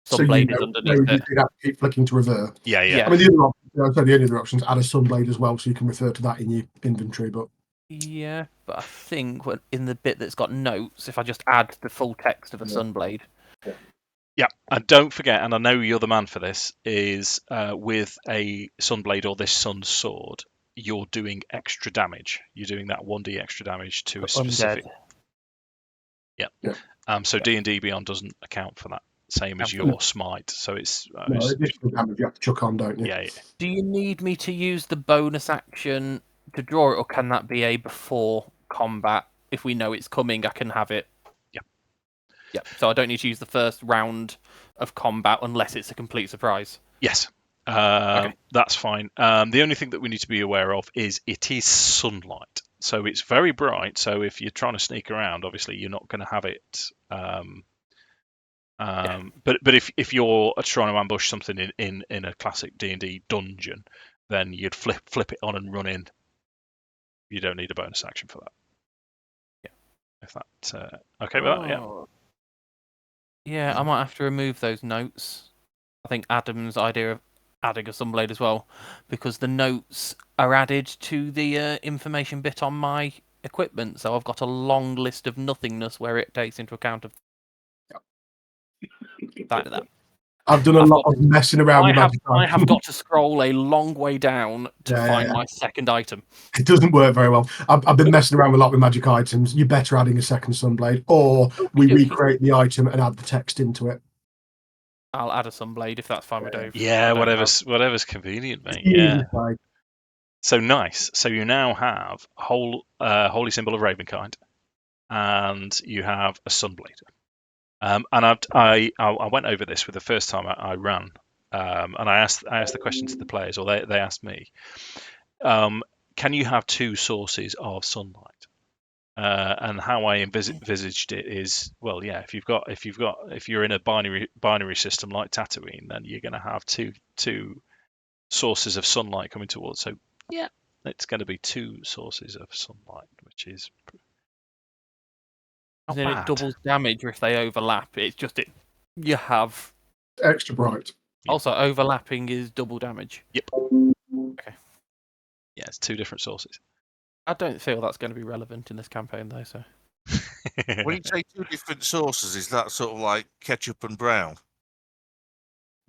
sunblade is underneath it. You'd have to keep flicking to revert. Yeah. I mean, the only other options add a sunblade as well, so you can refer to that in your inventory. But yeah, but I think in the bit that's got notes, if I just add the full text of a sunblade. Yeah, and don't forget, and I know you're the man for this, is with a sunblade or this sun sword, you're doing extra damage. You're doing that 1d extra damage to a specific. Undead. Yeah. So D&D Beyond doesn't account for that, same as your smite. So it's additional damage you have to chuck on, don't you? Yeah. Do you need me to use the bonus action to draw it, or can that be a before combat? If we know it's coming, I can have it. Yeah, so I don't need to use the first round of combat unless it's a complete surprise. Yes. That's fine. The only thing that we need to be aware of is it is sunlight, so it's very bright. So if you're trying to sneak around, obviously you're not going to have it. But if you're trying to ambush something in a classic D&D dungeon, then you'd flip it on and run in. You don't need a bonus action for that. Yeah. If that okay with that, yeah. Yeah, I might have to remove those notes. I think Adam's idea of adding a Sunblade as well, because the notes are added to the information bit on my equipment. So I've got a long list of nothingness where it takes into account of that. I've done a lot of messing around with magic items. I have got to scroll a long way down to find my second item. It doesn't work very well. I've been messing around a lot with magic items. You're better adding a second Sunblade, or we recreate the item and add the text into it. I'll add a Sunblade if that's fine with Dave. Yeah, whatever's convenient, mate. Yeah. So nice. So you now have Holy Symbol of Ravenkind, and you have a Sunblade. And I went over this with the first time I ran, and I asked the question to the players, or they asked me, can you have two sources of sunlight? And how I envisaged it is, well, yeah, if you're in a binary system like Tatooine, then you're going to have two sources of sunlight coming towards. So yeah, it's going to be two sources of sunlight, which is not bad. It doubles damage if they overlap. It's just you have extra bright. Also, overlapping is double damage. Yep. Okay. Yeah, it's two different sources. I don't feel that's going to be relevant in this campaign, though. So, when you say two different sources, is that sort of like ketchup and brown?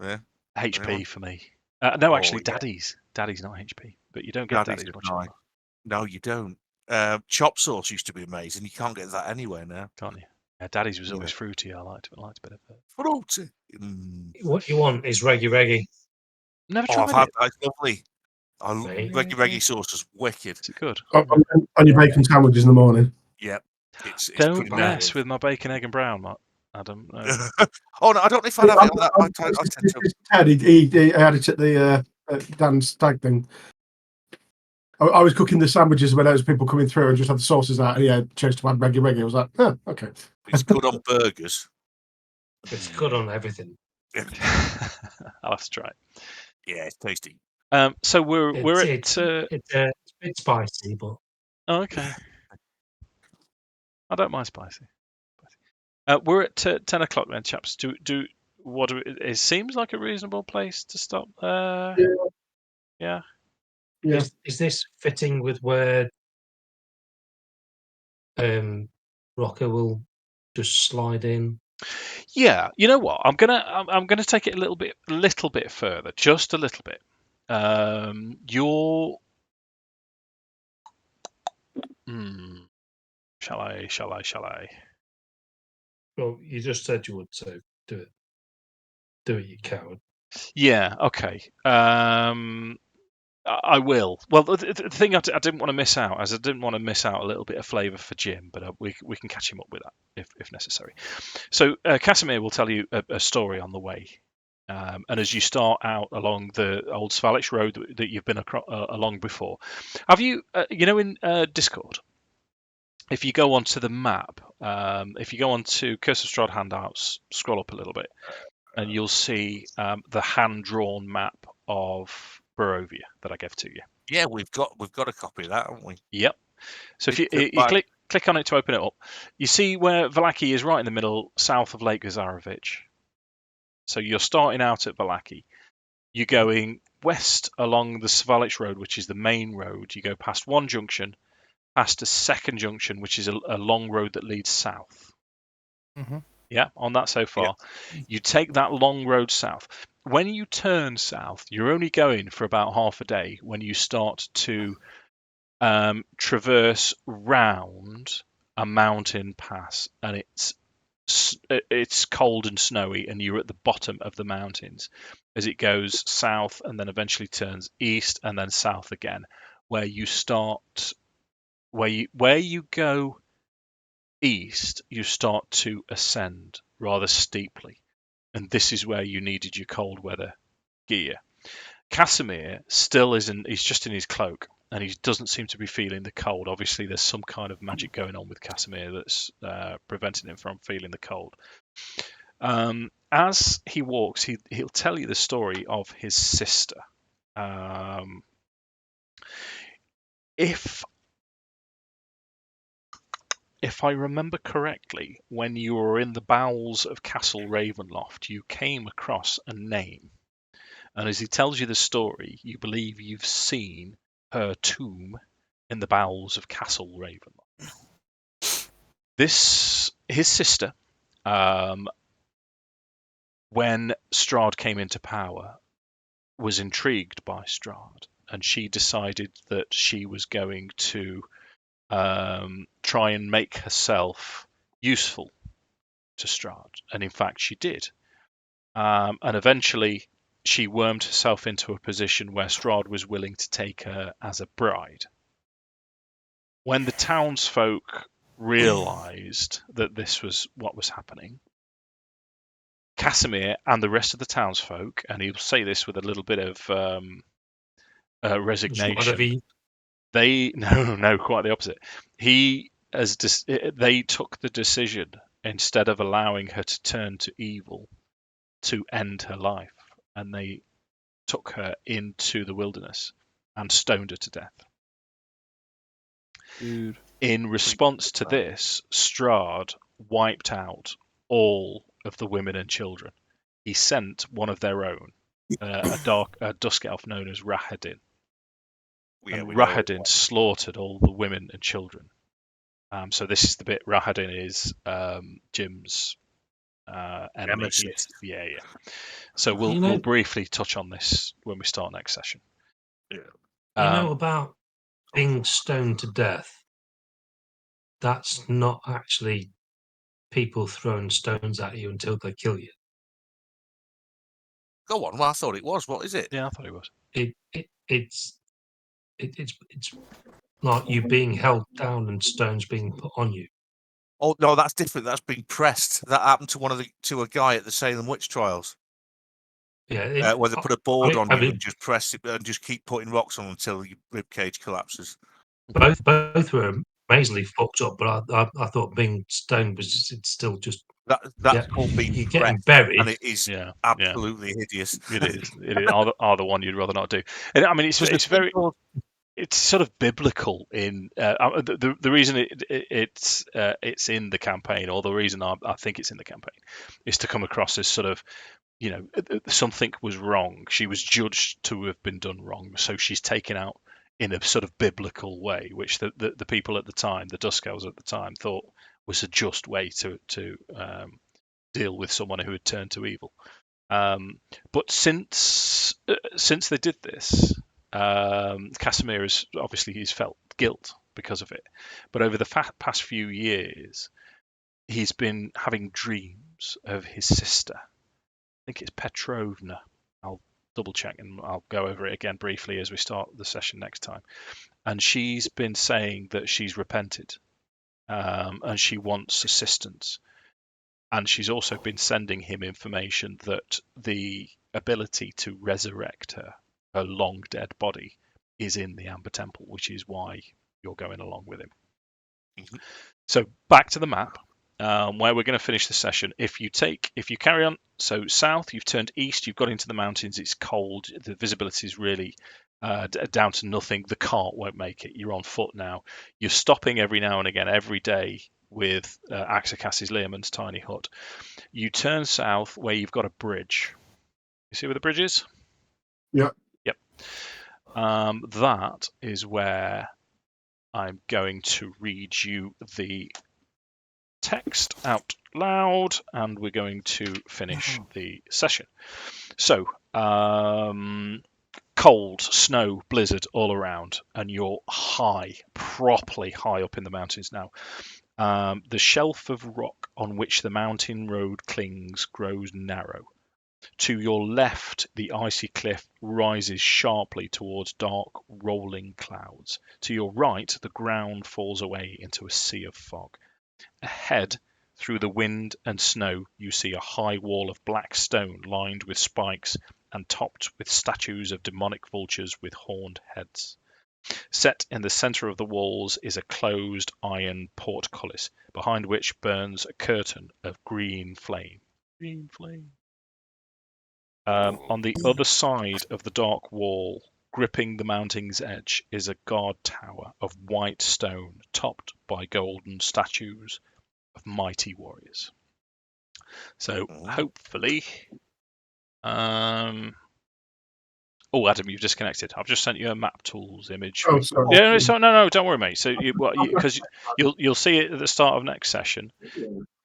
Yeah. HP for me. No, actually, Daddy's not HP, but you don't get Daddy's much. No, you don't. Chop sauce used to be amazing. You can't get that anywhere now, can't you? Yeah, Daddy's was always fruity. I liked a bit of it. Fruity. What you want is reggy. Never tried I've had that. It's lovely. Reggy sauce is wicked. Is it good? On your bacon sandwiches in the morning. Yep. It's don't mess with my bacon, egg, and brown, Adam. No. Oh no, I don't know if I'd have it on that. Ted, he had it at the Dan's stag thing. I was cooking the sandwiches when there was people coming through and just had the sauces out, and he had chose to add reggy. I was like, oh, okay. It's good on burgers. It's good on everything. I'll have to try it. Yeah, it's tasty. So we're at it's a bit spicy, but okay. I don't mind spicy. We're at 10 o'clock then, chaps. It seems like a reasonable place to stop. Yeah. Is this fitting with where Rokkr will just slide in? Yeah, you know what? I'm gonna take it a little bit further, just a little bit. Shall I? Well, you just said you would, so do it. Do it, you coward. Yeah. Okay. I will. Well, the thing I didn't want to miss out, as I didn't want to miss out a little bit of flavour for Jim, but we can catch him up with that if necessary. So Casimir will tell you a story on the way, and as you start out along the old Svalich road that you've been along before, have you, in Discord, if you go onto the map, if you go onto Curse of Strahd handouts, scroll up a little bit, and you'll see the hand-drawn map of Barovia that I gave to you. Yeah, we've got a copy of that, haven't we? Yep. So if you click on it to open it up, you see where Vallaki is right in the middle, south of Lake Gazarovich. So you're starting out at Vallaki. You're going west along the Svalich road, which is the main road. You go past one junction, past a second junction, which is a long road that leads south. Mm-hmm. Yeah, on that so far. Yep. You take that long road south. When you turn south, you're only going for about half a day when you start to traverse round a mountain pass, and it's cold and snowy, and you're at the bottom of the mountains as it goes south and then eventually turns east and then south again, where you go east, you start to ascend rather steeply, and this is where you needed your cold weather gear. Casimir still isn't. He's just in his cloak, and he doesn't seem to be feeling the cold. Obviously, there's some kind of magic going on with Casimir that's preventing him from feeling the cold. As he walks, he'll tell you the story of his sister. If I remember correctly, when you were in the bowels of Castle Ravenloft, you came across a name. And as he tells you the story, you believe you've seen her tomb in the bowels of Castle Ravenloft. His sister, when Strahd came into power, was intrigued by Strahd, and she decided that she was going to try and make herself useful to Strahd, and in fact she did. And eventually she wormed herself into a position where Strahd was willing to take her as a bride. When the townsfolk realised that this was what was happening, Casimir and the rest of the townsfolk, and he'll say this with a little bit of resignation. No, quite the opposite. They took the decision, instead of allowing her to turn to evil, to end her life, and they took her into the wilderness and stoned her to death. Dude. In response to this, Strahd wiped out all of the women and children. He sent one of their own, a dusk elf known as Rahadin. And Rahadin slaughtered all the women and children. So this is the bit. Rahadin is Jim's enemy. Yeah. So we'll briefly touch on this when we start next session. Yeah. About being stoned to death. That's not actually people throwing stones at you until they kill you. Go on. Well, I thought it was. What is it? Yeah, I thought it was. It's like you being held down and stones being put on you. Oh no, that's different. That's being pressed. That happened to a guy at the Salem witch trials. Yeah, where they put a board on you and just press it and just keep putting rocks on until your rib cage collapses. Both were amazingly fucked up, but I thought being stoned was still just that's called being you're pressed, getting buried, and it is absolutely hideous. It is. It is are the one you'd rather not do. And I mean, it's very. It's sort of biblical in the reason it's in the campaign, or the reason I think it's in the campaign, is to come across as sort of, something was wrong. She was judged to have been done wrong, so she's taken out in a sort of biblical way, which the people at the time, the Dusk Elves at the time, thought was a just way to deal with someone who had turned to evil. But since they did this, Casimir has obviously he's felt guilt because of it. But over the past few years, he's been having dreams of his sister. I think it's Petrovna. I'll double check and I'll go over it again briefly as we start the session next time. And she's been saying that she's repented, and she wants assistance. And she's also been sending him information that the ability to resurrect her long dead body is in the Amber Temple, which is why you're going along with him. Mm-hmm. So back to the map, where we're going to finish the session. If you carry on, so south, you've turned east, you've got into the mountains, it's cold, the visibility is really down to nothing. The cart won't make it. You're on foot now. You're stopping every now and again, every day, with Akxikas Learman's tiny hut. You turn south where you've got a bridge. You see where the bridge is? Yep. That is where I'm going to read you the text out loud, and we're going to finish the session. So, cold, snow, blizzard all around, and you're properly high up in the mountains now. The shelf of rock on which the mountain road clings grows narrow. To your left, the icy cliff rises sharply towards dark, rolling clouds. To your right, the ground falls away into a sea of fog. Ahead, through the wind and snow, you see a high wall of black stone lined with spikes and topped with statues of demonic vultures with horned heads. Set in the centre of the walls is a closed iron portcullis, behind which burns a curtain of green flame. Green flame. On the other side of the dark wall, gripping the mounting's edge, is a guard tower of white stone, topped by golden statues of mighty warriors. So hopefully, oh, Adam, you've disconnected. I've just sent you a map tools image. Oh, sorry. Yeah, no, don't worry, mate. So because you'll see it at the start of next session,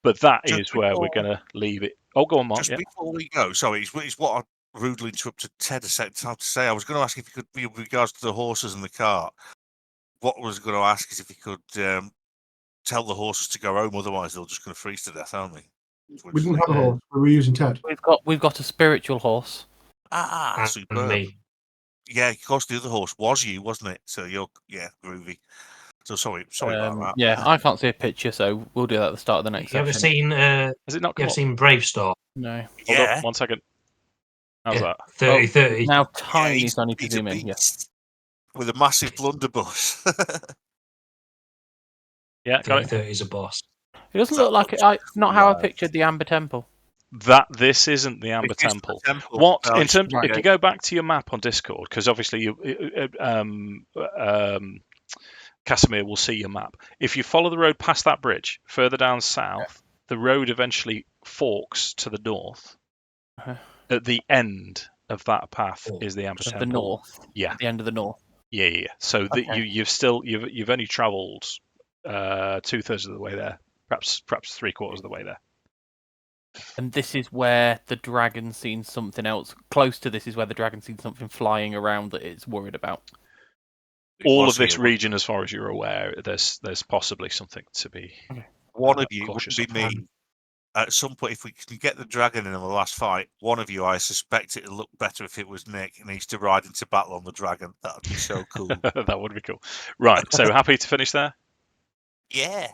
but that is where we're going to leave it. Oh, go on, Mark. Just before we go, sorry, it's what I rudely interrupted Ted a second time to say. I was going to ask if you could, with regards to the horses and the cart, what I was going to ask is if you could tell the horses to go home, otherwise they're just going to freeze to death, aren't they? We didn't have a horse. We were using Ted. We've got a spiritual horse. Superb. Me. Yeah, of course, the other horse was you, wasn't it? So you're, groovy. So sorry about that. Yeah, I can't see a picture, so we'll do that at the start of the next You ever session. seen? Has it not come You ever up? seen Brave Star? No. Hold on, 1 second. How's that? 30. Now tiny, he's I need to a zoom in. Yeah. beast with a massive blunderbuss. Yeah, got it. 30 is a boss. It doesn't look like it. Not how I pictured the Amber Temple. This isn't the Amber It is the Temple. temple. What No, in it's terms? right. If you go back to your map on Discord, because obviously Casimir will see your map. If you follow the road past that bridge, further down south, the road eventually forks to the north. At the end of that path is the Amber Temple. The north. Yeah. At the end of the north. Yeah. So you've only travelled 2/3 of the way there, perhaps 3/4 of the way there. And this is where the dragon's seen something else. Close to this is where the dragon's seen something flying around that it's worried about. All of this region, as far as you're aware, there's possibly something to be. One of you would cautious be of. me. At some point, if we can get the dragon in the last fight, one of you, I suspect it'd look better if it was Nick, needs to ride into battle on the dragon. That would be so cool. That would be cool. Right, so happy to finish there? Yeah.